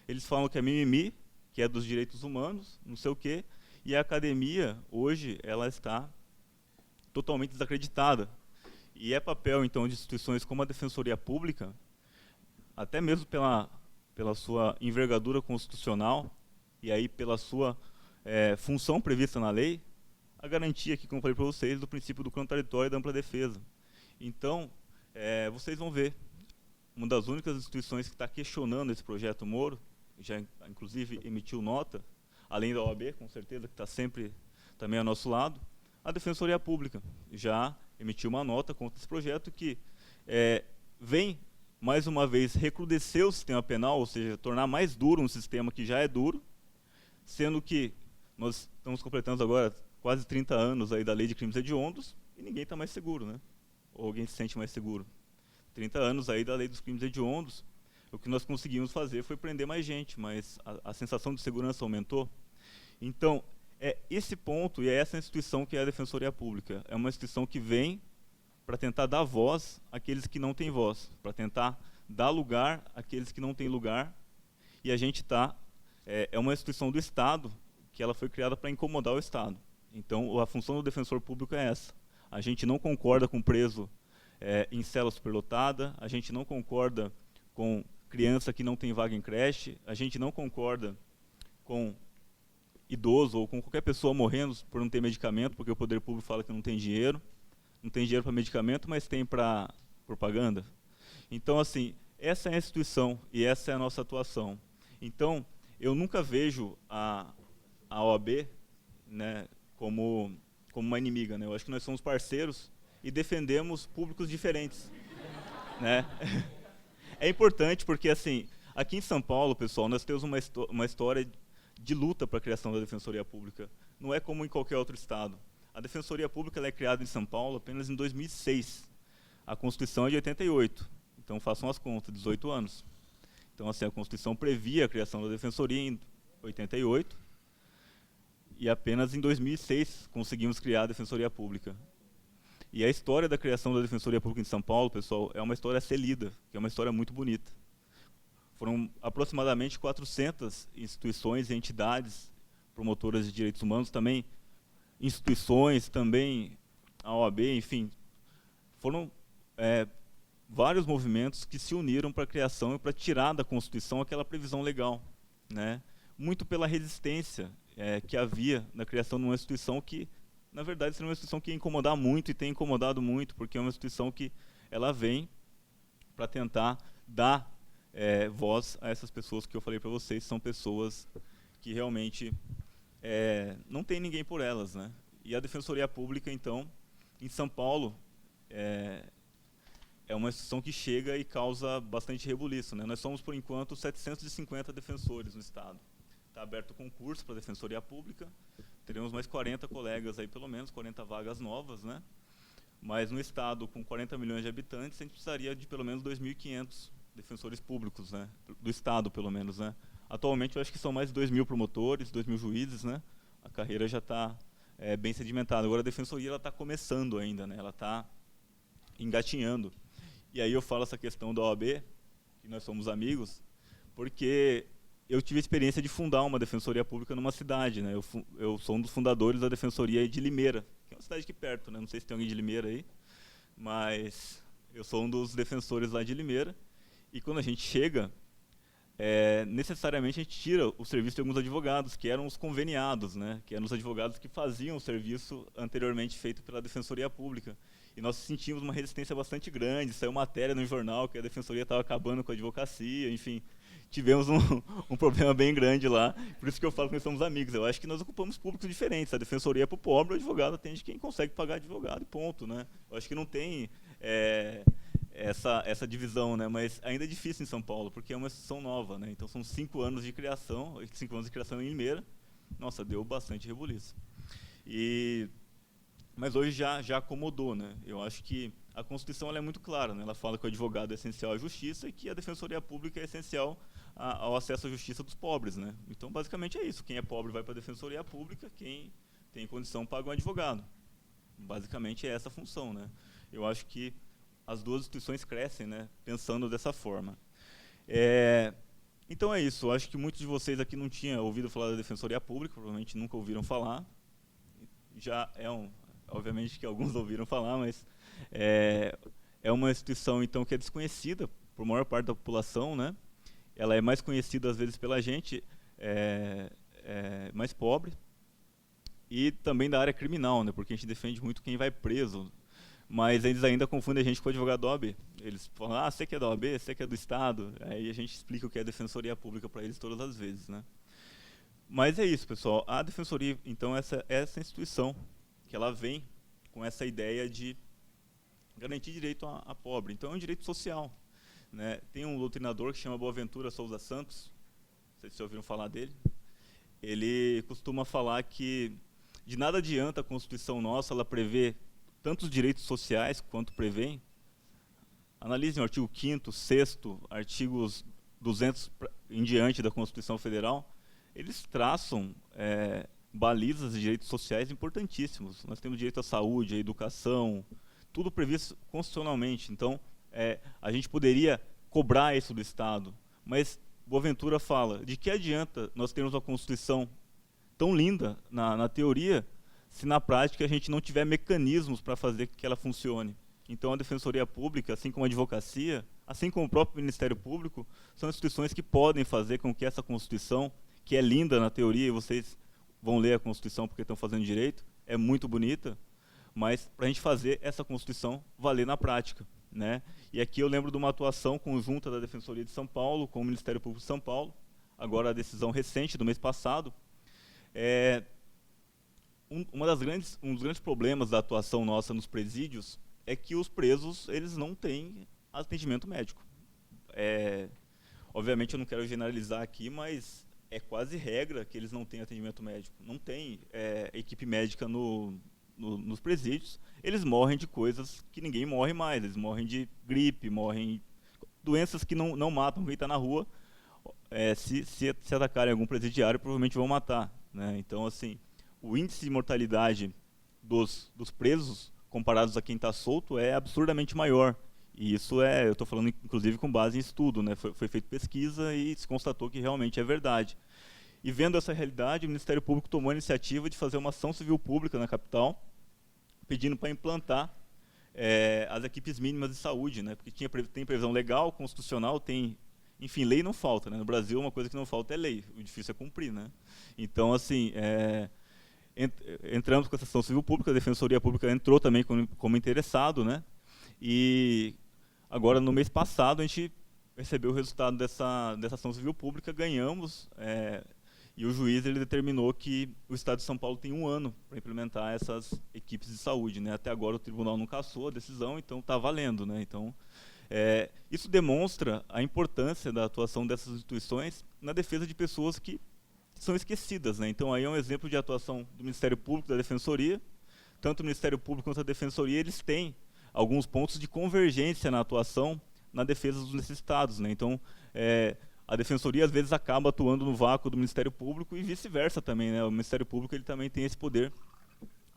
Eles falam que é mimimi, que é dos direitos humanos, não sei o quê, e a academia, hoje, ela está totalmente desacreditada. E é papel, então, de instituições como a Defensoria Pública, até mesmo pela sua envergadura constitucional, e aí pela sua função prevista na lei, a garantia, aqui, como eu falei para vocês, do princípio do contraditório e da ampla defesa. Então, vocês vão ver, uma das únicas instituições que está questionando esse projeto Moro, já inclusive emitiu nota, além da OAB, com certeza, que está sempre também ao nosso lado, a Defensoria Pública já emitiu uma nota contra esse projeto que vem, mais uma vez, recrudescer o sistema penal, ou seja, tornar mais duro um sistema que já é duro, sendo que nós estamos completando agora quase 30 anos aí da Lei de Crimes Hediondos e ninguém está mais seguro, né? Ou alguém se sente mais seguro. 30 anos aí da Lei dos Crimes Hediondos, o que nós conseguimos fazer foi prender mais gente, mas a sensação de segurança aumentou. Então, é esse ponto e é essa instituição que é a Defensoria Pública. É uma instituição que vem para tentar dar voz àqueles que não têm voz, para tentar dar lugar àqueles que não têm lugar e a gente está... É uma instituição do Estado que ela foi criada para incomodar o Estado. Então, a função do defensor público é essa. A gente não concorda com preso em cela superlotada, a gente não concorda com criança que não tem vaga em creche, a gente não concorda com idoso ou com qualquer pessoa morrendo por não ter medicamento, porque o poder público fala que não tem dinheiro para medicamento, mas tem para propaganda. Então, assim, essa é a instituição e essa é a nossa atuação. Então, eu nunca vejo a OAB, né, como uma inimiga, né? Eu acho que nós somos parceiros e defendemos públicos diferentes, né? É importante porque, assim, aqui em São Paulo, pessoal, nós temos uma história de luta para a criação da Defensoria Pública. Não é como em qualquer outro estado. A Defensoria Pública ela é criada em São Paulo apenas em 2006. A Constituição é de 88. Então, façam as contas, 18 anos. Então, assim, a Constituição previa a criação da Defensoria em 88. E apenas em 2006 conseguimos criar a Defensoria Pública. E a história da criação da Defensoria Pública em São Paulo, pessoal, é uma história a ser lida, que é uma história muito bonita. Foram aproximadamente 400 instituições e entidades promotoras de direitos humanos, também instituições, também a OAB, enfim. Foram vários movimentos que se uniram para a criação e para tirar da Constituição aquela previsão legal, né? Muito pela resistência que havia na criação de uma instituição que, na verdade, seria uma instituição que ia incomodar muito e tem incomodado muito, porque é uma instituição que ela vem para tentar dar voz a essas pessoas que eu falei para vocês, são pessoas que realmente não tem ninguém por elas, né? E a Defensoria Pública, então, em São Paulo, é uma instituição que chega e causa bastante rebuliço, né? Nós somos, por enquanto, 750 defensores no Estado. Está aberto o concurso para a Defensoria Pública, teremos mais 40 colegas aí, pelo menos, 40 vagas novas, né? Mas no Estado, com 40 milhões de habitantes, a gente precisaria de pelo menos 2.500 defensores públicos, né? Do Estado, pelo menos, né? Atualmente, eu acho que são mais de 2.000 promotores, 2.000 juízes, né? A carreira já está bem sedimentada. Agora, a Defensoria está começando ainda, né? Ela está engatinhando. E aí eu falo essa questão da OAB, que nós somos amigos, porque eu tive a experiência de fundar uma Defensoria Pública numa cidade, né? Eu sou um dos fundadores da Defensoria de Limeira, que é uma cidade aqui perto, né? Não sei se tem alguém de Limeira aí, mas eu sou um dos defensores lá de Limeira. E quando a gente chega, necessariamente a gente tira o serviço de alguns advogados, que eram os conveniados, né? Que eram os advogados que faziam o serviço anteriormente feito pela Defensoria Pública. E nós sentimos uma resistência bastante grande, saiu matéria no jornal que a Defensoria estava acabando com a advocacia, enfim, tivemos um problema bem grande lá, por isso que eu falo que nós somos amigos. Eu acho que nós ocupamos públicos diferentes, a Defensoria é para o pobre, o advogado atende quem consegue pagar advogado e ponto, né? Eu acho que não tem essa divisão, né? Mas ainda é difícil em São Paulo, porque é uma instituição nova, né? Então são 5 anos de criação, 5 anos de criação em Limeira, nossa, deu bastante rebuliço. Mas hoje já acomodou, né? Eu acho que a Constituição ela é muito clara, né? Ela fala que o advogado é essencial à justiça e que a Defensoria Pública é essencial ao acesso à justiça dos pobres, né? Então, basicamente é isso. Quem é pobre vai para a Defensoria Pública, quem tem condição paga um advogado. Basicamente é essa a função, né? Eu acho que as duas instituições crescem, né? Pensando dessa forma. Então é isso. Eu acho que muitos de vocês aqui não tinham ouvido falar da Defensoria Pública, provavelmente nunca ouviram falar. Já obviamente que alguns ouviram falar, mas é uma instituição então que é desconhecida por maior parte da população, né? Ela é mais conhecida às vezes pela gente mais pobre e também da área criminal, né? Porque a gente defende muito quem vai preso, mas eles ainda confundem a gente com o advogado da OAB. Eles falam, você que é da OAB, você que é do Estado, aí a gente explica o que é a Defensoria Pública para eles todas as vezes, né? Mas é isso, pessoal. A Defensoria, então, essa instituição que ela vem com essa ideia de garantir direito a pobre. Então, é um direito social, né? Tem um doutrinador que chama Boaventura Souza Santos, não sei se vocês ouviram falar dele. Ele costuma falar que de nada adianta a Constituição nossa, ela prevê tantos direitos sociais quanto prevê. Analisem o artigo 5º, 6º, artigos 200 em diante da Constituição Federal. Eles traçam balizas de direitos sociais importantíssimos. Nós temos direito à saúde, à educação, tudo previsto constitucionalmente. Então, a gente poderia cobrar isso do Estado, mas Boaventura fala, de que adianta nós termos uma Constituição tão linda na teoria, se na prática a gente não tiver mecanismos para fazer que ela funcione. Então a Defensoria Pública, assim como a Advocacia, assim como o próprio Ministério Público, são instituições que podem fazer com que essa Constituição, que é linda na teoria, e vocês vão ler a Constituição porque estão fazendo direito, é muito bonita, mas para a gente fazer essa Constituição valer na prática, né? E aqui eu lembro de uma atuação conjunta da Defensoria de São Paulo com o Ministério Público de São Paulo, agora a decisão recente do mês passado. Um dos grandes problemas da atuação nossa nos presídios é que os presos eles não têm atendimento médico. Obviamente eu não quero generalizar aqui, mas é quase regra que eles não têm atendimento médico. Não tem equipe médica nos presídios. Eles morrem de coisas que ninguém morre mais. Eles morrem de gripe, morrem doenças que não matam quem está na rua. Se atacarem algum presidiário, provavelmente vão matar, né? Então, assim, o índice de mortalidade dos presos, comparados a quem está solto, é absurdamente maior. E isso eu estou falando inclusive com base em estudo, né? Foi feita pesquisa e se constatou que realmente é verdade. E vendo essa realidade, o Ministério Público tomou a iniciativa de fazer uma ação civil pública na capital, pedindo para implantar as equipes mínimas de saúde, né? Porque tem previsão legal, constitucional, enfim, lei não falta, né? No Brasil, uma coisa que não falta é lei, o difícil é cumprir, né? Então, assim, entramos com essa ação civil pública, a Defensoria Pública entrou também como interessado, né? E agora, no mês passado, a gente recebeu o resultado dessa ação civil pública, ganhamos, e o juiz ele determinou que o Estado de São Paulo tem 1 ano para implementar essas equipes de saúde, né? Até agora o tribunal não cassou a decisão, então está valendo, né? Então, isso demonstra a importância da atuação dessas instituições na defesa de pessoas que são esquecidas, né? Então, aí é um exemplo de atuação do Ministério Público, da Defensoria. Tanto o Ministério Público quanto a Defensoria, eles têm alguns pontos de convergência na atuação na defesa dos necessitados, né? Então, a Defensoria, às vezes, acaba atuando no vácuo do Ministério Público e vice-versa também, né? O Ministério Público ele também tem esse poder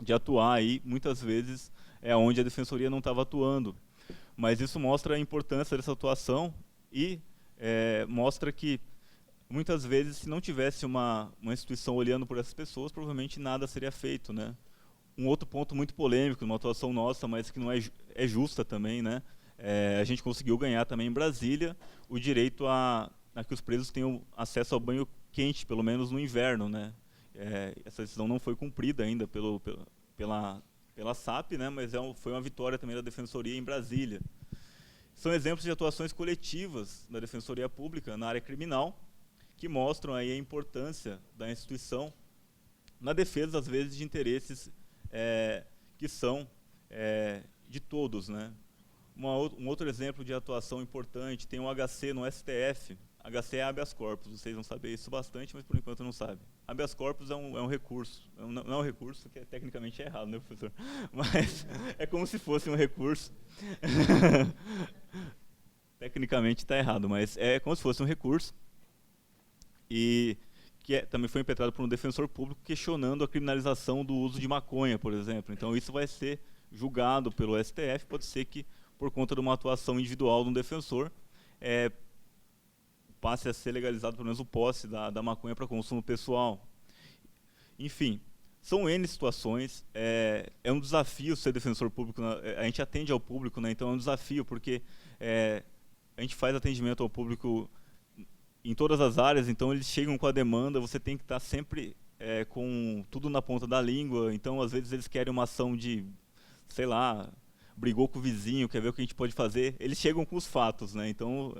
de atuar aí, muitas vezes, onde a Defensoria não estava atuando. Mas isso mostra a importância dessa atuação e mostra que, muitas vezes, se não tivesse uma instituição olhando por essas pessoas, provavelmente nada seria feito, né? Um outro ponto muito polêmico, uma atuação nossa, mas que não é justa também, né? A gente conseguiu ganhar também em Brasília o direito a que os presos tenham acesso ao banho quente, pelo menos no inverno, né? Essa decisão não foi cumprida ainda pela SAP, né? Mas foi uma vitória também da Defensoria em Brasília. São exemplos de atuações coletivas da Defensoria Pública na área criminal, que mostram aí a importância da instituição na defesa, às vezes, de interesses que são de todos, né? Um outro exemplo de atuação importante, tem um HC no STF. HC é habeas corpus, vocês vão saber isso bastante, mas por enquanto não sabem. Habeas corpus é um recurso, não é um recurso que tecnicamente é errado, né, professor? Mas é como se fosse um recurso. Tecnicamente está errado, mas é como se fosse um recurso. E que também foi impetrado por um defensor público questionando a criminalização do uso de maconha, por exemplo. Então isso vai ser julgado pelo STF, pode ser que, por conta de uma atuação individual de um defensor, passe a ser legalizado pelo menos o posse da maconha para consumo pessoal. Enfim, são N situações, é um desafio ser defensor público, a gente atende ao público, né? Então é um desafio, porque a gente faz atendimento ao público em todas as áreas, então eles chegam com a demanda, você tem que estar sempre com tudo na ponta da língua, então às vezes eles querem uma ação de, sei lá, brigou com o vizinho, quer ver o que a gente pode fazer, eles chegam com os fatos, né? Então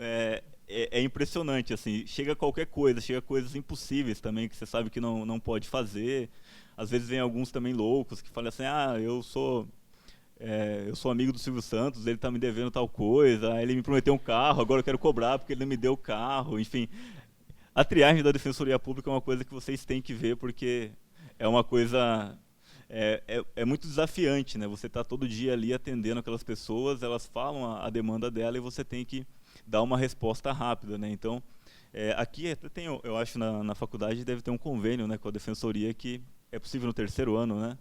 é impressionante, assim, chega qualquer coisa, chega coisas impossíveis também, que você sabe que não pode fazer, às vezes vem alguns também loucos, que falam assim, eu sou amigo do Silvio Santos, ele está me devendo tal coisa, ele me prometeu um carro, agora eu quero cobrar porque ele não me deu o carro, enfim. A triagem da Defensoria Pública é uma coisa que vocês têm que ver, porque é uma coisa... É muito desafiante, né? Você está todo dia ali atendendo aquelas pessoas, elas falam a demanda dela e você tem que dar uma resposta rápida, né? Então, aqui até tem, eu acho, na faculdade deve ter um convênio, né, com a Defensoria, que é possível no 3º ano, né?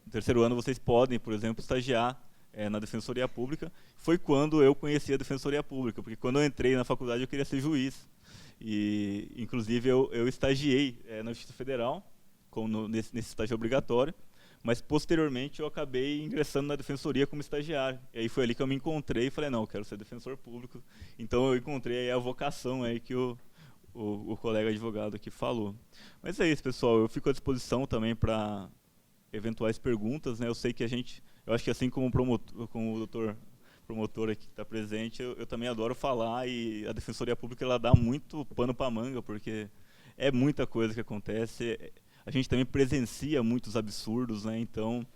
No 3º ano vocês podem, por exemplo, estagiar na Defensoria Pública, foi quando eu conheci a Defensoria Pública, porque quando eu entrei na faculdade eu queria ser juiz. E, inclusive, eu estagiei na Justiça Federal, nesse estágio obrigatório, mas, posteriormente, eu acabei ingressando na Defensoria como estagiário. E aí foi ali que eu me encontrei e falei, não, eu quero ser defensor público. Então, eu encontrei aí a vocação aí que o colega advogado aqui falou. Mas é isso, pessoal. Eu fico à disposição também para eventuais perguntas, né? Eu sei que eu acho que assim como o doutor promotor aqui que está presente, eu também adoro falar, e a Defensoria Pública ela dá muito pano para manga, porque é muita coisa que acontece. A gente também presencia muitos absurdos, né? Então,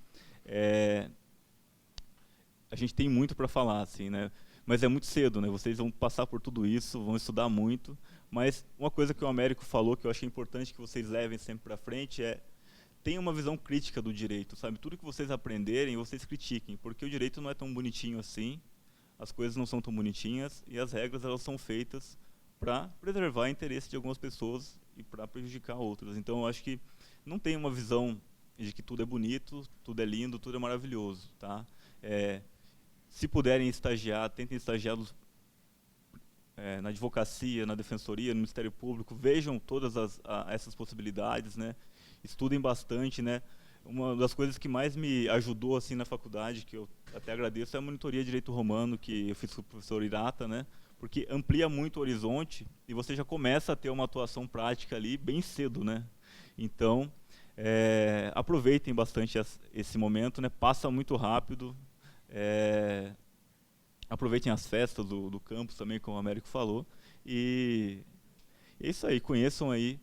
a gente tem muito para falar, assim, né? Mas é muito cedo, né? Vocês vão passar por tudo isso, vão estudar muito. Mas uma coisa que o Américo falou, que eu achei importante que vocês levem sempre para frente, tenham uma visão crítica do direito, sabe? Tudo que vocês aprenderem, vocês critiquem, porque o direito não é tão bonitinho assim, as coisas não são tão bonitinhas, e as regras elas são feitas para preservar o interesse de algumas pessoas e para prejudicar outras. Então, eu acho que não tem uma visão de que tudo é bonito, tudo é lindo, tudo é maravilhoso, tá? Se puderem estagiar, tentem estagiar na advocacia, na defensoria, no Ministério Público, vejam todas essas possibilidades, né? Estudem bastante, né? Uma das coisas que mais me ajudou assim na faculdade, que eu até agradeço, é a monitoria de direito romano que eu fiz com o professor Irata, né? Porque amplia muito o horizonte e você já começa a ter uma atuação prática ali bem cedo, né? Então, aproveitem bastante esse momento, né? Passa muito rápido. Aproveitem as festas do campus também, como o Américo falou. E é isso aí, conheçam aí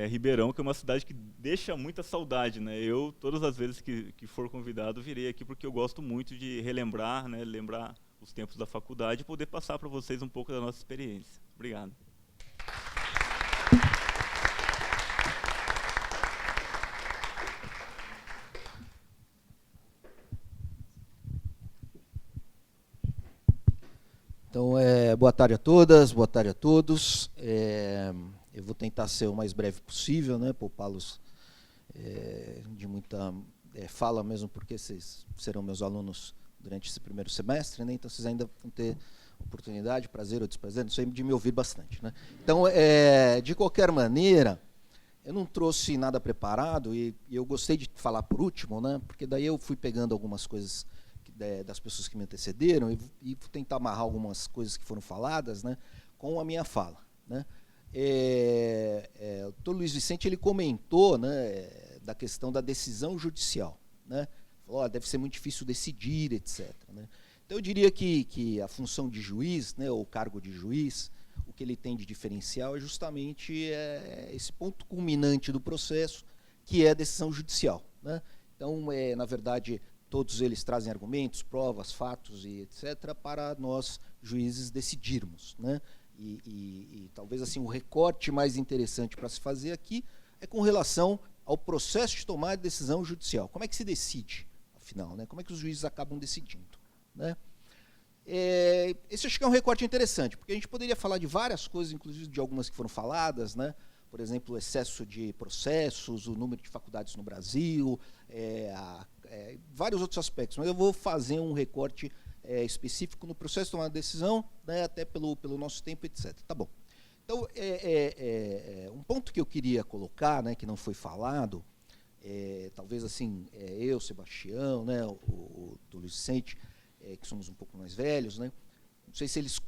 Ribeirão, que é uma cidade que deixa muita saudade, né? Eu, todas as vezes que for convidado, virei aqui porque eu gosto muito de relembrar, né? Lembrar os tempos da faculdade e poder passar para vocês um pouco da nossa experiência. Obrigado. Então, boa tarde a todas, boa tarde a todos. Eu vou tentar ser o mais breve possível, né, poupá-los de muita fala, mesmo porque vocês serão meus alunos durante esse primeiro semestre, né, então vocês ainda vão ter oportunidade, prazer ou desprazer, não sei, de me ouvir bastante, né. Então, de qualquer maneira, eu não trouxe nada preparado e eu gostei de falar por último, né, porque daí eu fui pegando algumas coisas das pessoas que me antecederam e vou tentar amarrar algumas coisas que foram faladas, né, com a minha fala, né. O doutor Luiz Vicente ele comentou, né, da questão da decisão judicial, né, falou, deve ser muito difícil decidir, etc. Né. Então eu diria que a função de juiz, né, ou o cargo de juiz, o que ele tem de diferencial é justamente esse ponto culminante do processo, que é a decisão judicial, né. Então, na verdade, todos eles trazem argumentos, provas, fatos e etc. para nós, juízes, decidirmos, né? E talvez assim o recorte mais interessante para se fazer aqui é com relação ao processo de tomar de decisão judicial. Como é que se decide, afinal, né? Como é que os juízes acabam decidindo, né? Esse acho que é um recorte interessante, porque a gente poderia falar de várias coisas, inclusive de algumas que foram faladas, né? Por exemplo, o excesso de processos, o número de faculdades no Brasil, vários outros aspectos, mas eu vou fazer um recorte específico no processo de tomar decisão, né, até pelo nosso tempo, etc. Tá bom. Então, um ponto que eu queria colocar, né, que não foi falado, talvez assim, eu, Sebastião, né, o Luiz Vicente, que somos um pouco mais velhos, né, não sei se eles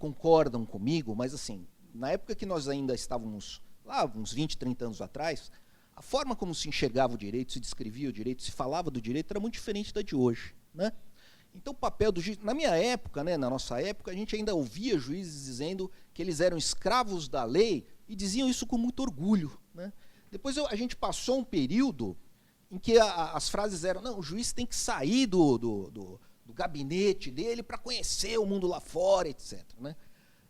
concordam comigo, mas assim, na época que nós ainda estávamos lá, uns 20, 30 anos atrás, a forma como se enxergava o direito, se descrevia o direito, se falava do direito, era muito diferente da de hoje, né? Então, o papel do juiz... Na minha época, né, na nossa época, a gente ainda ouvia juízes dizendo que eles eram escravos da lei e diziam isso com muito orgulho, né? Depois a gente passou um período em que as frases eram, não, o juiz tem que sair do gabinete dele para conhecer o mundo lá fora, etc., né?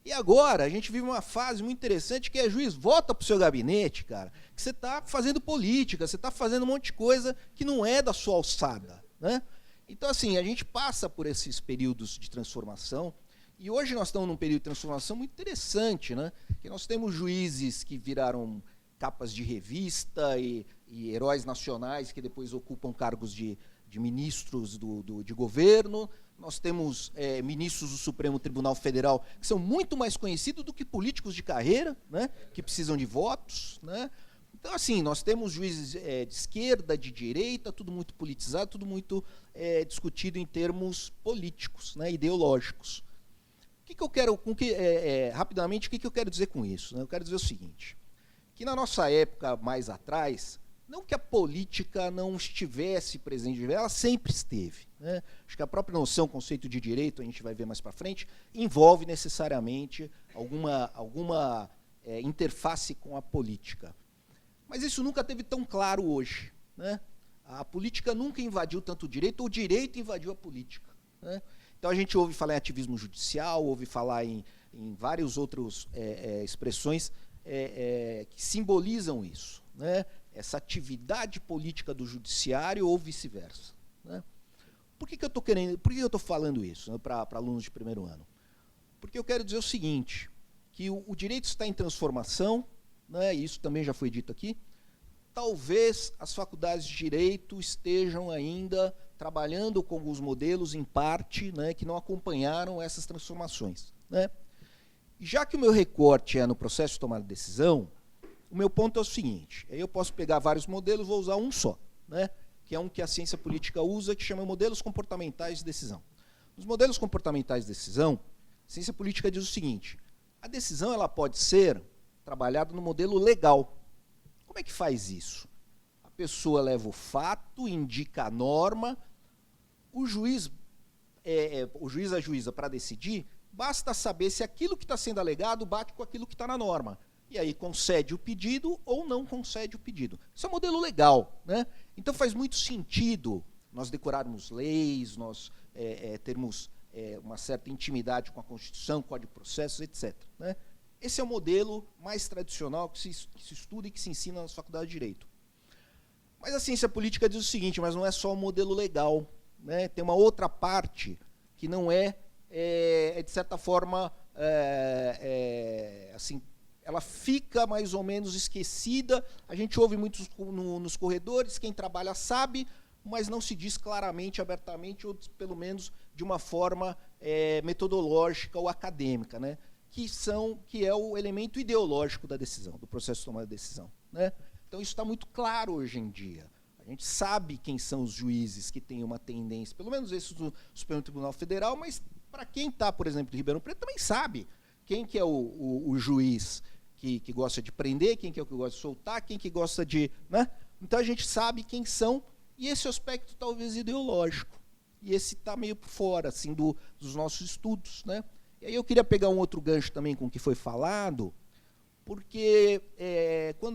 E agora a gente vive uma fase muito interessante que é, juiz, volta para o seu gabinete, cara, que você está fazendo política, você está fazendo um monte de coisa que não é da sua alçada, né? Então, assim, a gente passa por esses períodos de transformação e hoje nós estamos num período de transformação muito interessante, né? Que nós temos juízes que viraram capas de revista e heróis nacionais que depois ocupam cargos de de ministros de governo, nós temos ministros do Supremo Tribunal Federal que são muito mais conhecidos do que políticos de carreira, né, que precisam de votos, né. Então, assim, nós temos juízes de esquerda, de direita, tudo muito politizado, tudo muito discutido em termos políticos, né, ideológicos. O que eu quero, rapidamente, o que eu quero dizer com isso? Né? Eu quero dizer o seguinte, que na nossa época mais atrás, não que a política não estivesse presente, ela sempre esteve. Né? Acho que a própria noção, conceito de direito, a gente vai ver mais para frente, envolve necessariamente alguma interface com a política. Mas isso nunca teve tão claro hoje. Né? A política nunca invadiu tanto o direito invadiu a política. Né? Então a gente ouve falar em ativismo judicial, ouve falar em várias outras expressões que simbolizam isso. Né? Essa atividade política do judiciário ou vice-versa. Né? Por que eu estou falando isso, né, para alunos de primeiro ano? Porque eu quero dizer o seguinte, que o direito está em transformação, né, e isso também já foi dito aqui. Talvez as faculdades de direito estejam ainda trabalhando com alguns modelos, em parte, né, que não acompanharam essas transformações. Né? E já que o meu recorte é no processo de tomada de decisão, o meu ponto é o seguinte, aí eu posso pegar vários modelos, vou usar um só, né, que é um que a ciência política usa, que chama modelos comportamentais de decisão. Nos modelos comportamentais de decisão, a ciência política diz o seguinte, a decisão ela pode ser trabalhada no modelo legal. Como é que faz isso? A pessoa leva o fato, indica a norma, o juiz ajuiza para decidir, basta saber se aquilo que está sendo alegado bate com aquilo que está na norma. E aí concede o pedido ou não concede o pedido. Isso é um modelo legal. Né? Então faz muito sentido nós decorarmos leis, nós termos uma certa intimidade com a Constituição, Código de Processos, etc. Né? Esse é o modelo mais tradicional que se estuda e que se ensina nas faculdades de Direito. Mas a ciência política diz o seguinte, mas não é só o modelo legal. Né? Tem uma outra parte que não de certa forma, assim, ela fica mais ou menos esquecida. A gente ouve muito nos corredores, quem trabalha sabe, mas não se diz claramente, abertamente, ou pelo menos de uma forma metodológica ou acadêmica, né? que é o elemento ideológico da decisão, do processo de tomada de decisão. Né? Então, isso está muito claro hoje em dia. A gente sabe quem são os juízes que têm uma tendência, pelo menos esses do Supremo Tribunal Federal, mas para quem está, por exemplo, de Ribeirão Preto, também sabe quem que é o juiz que gosta de prender, quem que é o que gosta de soltar, quem que gosta de... Né? Então, a gente sabe quem são, e esse aspecto talvez ideológico. E esse está meio por fora assim, dos nossos estudos. Né? E aí eu queria pegar um outro gancho também com o que foi falado, porque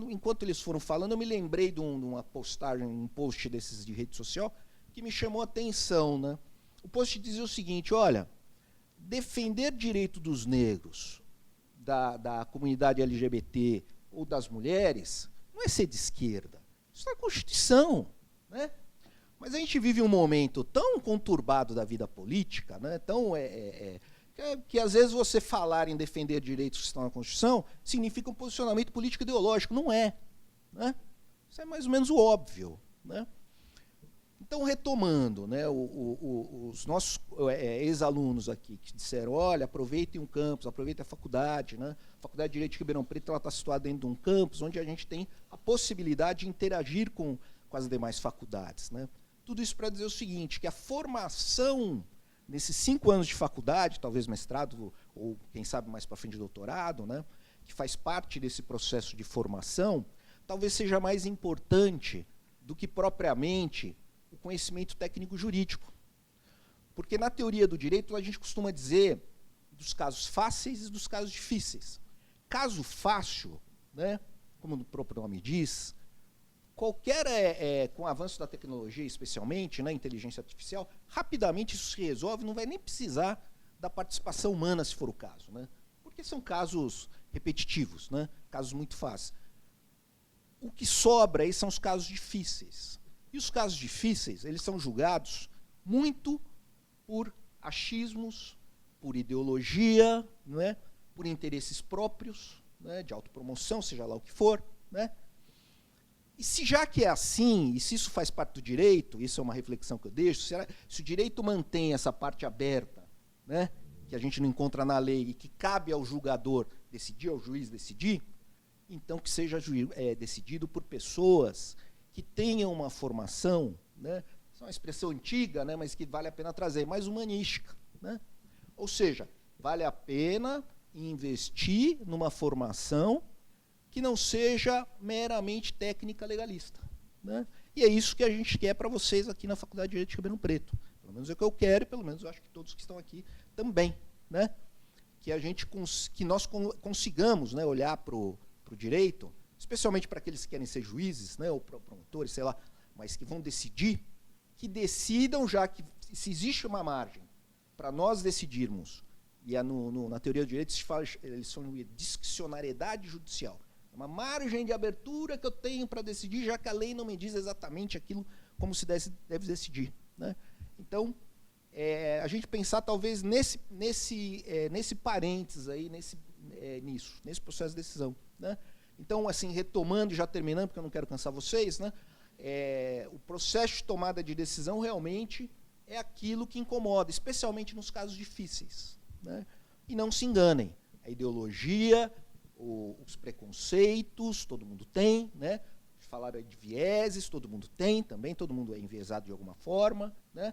enquanto eles foram falando, eu me lembrei de uma postagem, um post desses de rede social, que me chamou a atenção. Né? O post dizia o seguinte, olha, defender direito dos negros, da comunidade LGBT ou das mulheres, não é ser de esquerda. Isso é a Constituição. Né? Mas a gente vive um momento tão conturbado da vida política, né? Tão, que às vezes você falar em defender direitos que estão na Constituição significa um posicionamento político ideológico. Não é. Né? Isso é mais ou menos o óbvio. Né? Então, retomando, né, os nossos ex-alunos aqui que disseram, olha, aproveitem um campus, aproveitem a faculdade. Né? A Faculdade de Direito de Ribeirão Preto está situada dentro de um campus onde a gente tem a possibilidade de interagir com as demais faculdades. Né? Tudo isso para dizer o seguinte, que a formação nesses 5 anos de faculdade, talvez mestrado, ou quem sabe mais para frente doutorado, né, que faz parte desse processo de formação, talvez seja mais importante do que propriamente o conhecimento técnico-jurídico. Porque na teoria do direito a gente costuma dizer dos casos fáceis e dos casos difíceis. Caso fácil, né, como o próprio nome diz, qualquer, com o avanço da tecnologia, especialmente, né, inteligência artificial, rapidamente isso se resolve, não vai nem precisar da participação humana, se for o caso. Né? Porque são casos repetitivos, né, casos muito fáceis. O que sobra aí são os casos difíceis. E os casos difíceis, eles são julgados muito por achismos, por ideologia, né, por interesses próprios, né, de autopromoção, seja lá o que for, né? E se já que é assim, e se isso faz parte do direito, isso é uma reflexão que eu deixo, se o direito mantém essa parte aberta, né, que a gente não encontra na lei e que cabe ao julgador decidir, ao juiz decidir, então que seja decidido por pessoas que tenham uma formação, né, é uma expressão antiga, né, mas que vale a pena trazer, mais humanística, né? Ou seja, vale a pena investir numa formação que não seja meramente técnica legalista, né? E é isso que a gente quer para vocês aqui na Faculdade de Direito de Ribeirão Preto. Pelo menos é o que eu quero, e pelo menos eu acho que todos que estão aqui também, né? Que nós consigamos, né, olhar para o direito, especialmente para aqueles que querem ser juízes, né, ou promotores, sei lá, mas que vão decidir, que decidam, já que se existe uma margem para nós decidirmos, e na teoria do direito eles chamam de discricionariedade judicial, uma margem de abertura que eu tenho para decidir, já que a lei não me diz exatamente aquilo como se deve decidir, né? Então, a gente pensar talvez nesse parênteses aí, nesse processo de decisão, né? Então, assim, retomando e já terminando, porque eu não quero cansar vocês, né? O processo de tomada de decisão realmente é aquilo que incomoda, especialmente nos casos difíceis, né? E não se enganem, a ideologia, os preconceitos, todo mundo tem, né? Falaram de vieses, todo mundo tem também, todo mundo é enviesado de alguma forma, né?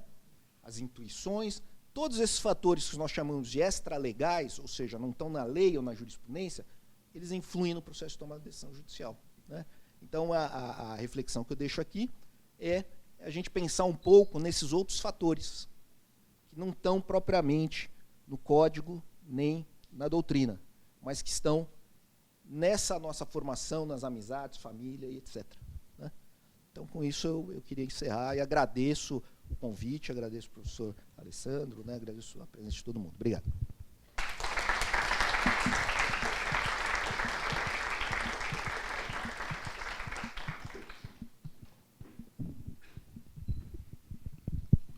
As intuições, todos esses fatores que nós chamamos de extralegais, ou seja, não estão na lei ou na jurisprudência, eles influem no processo de tomada de decisão judicial, né? Então, a reflexão que eu deixo aqui é a gente pensar um pouco nesses outros fatores, que não estão propriamente no código nem na doutrina, mas que estão nessa nossa formação, nas amizades, família e etc., né? Então, com isso, eu queria encerrar e agradeço o convite, agradeço o professor Alessandro, né, agradeço a presença de todo mundo. Obrigado.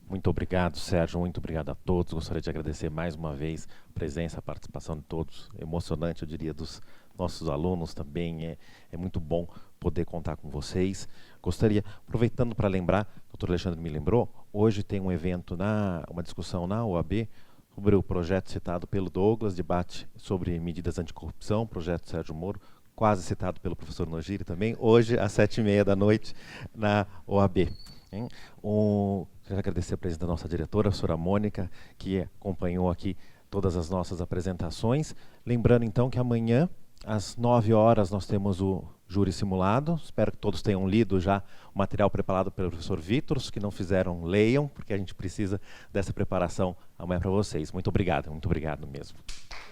Muito obrigado, Sérgio, muito obrigado a todos. Gostaria de agradecer mais uma vez a presença, a participação de todos. Emocionante, eu diria, dos nossos alunos também. É muito bom poder contar com vocês. Gostaria, aproveitando para lembrar, o doutor Alexandre me lembrou, hoje tem um evento, uma discussão na OAB sobre o projeto citado pelo Douglas, debate sobre medidas anticorrupção, projeto Sérgio Moro, quase citado pelo professor Nogiri também, hoje às 19h30 na OAB. Quero agradecer a presença da nossa diretora, a professora Mônica, que acompanhou aqui todas as nossas apresentações. Lembrando, então, que amanhã, às 9h, nós temos o júri simulado. Espero que todos tenham lido já o material preparado pelo professor Vitor. Os que não fizeram, leiam, porque a gente precisa dessa preparação amanhã para vocês. Muito obrigado mesmo.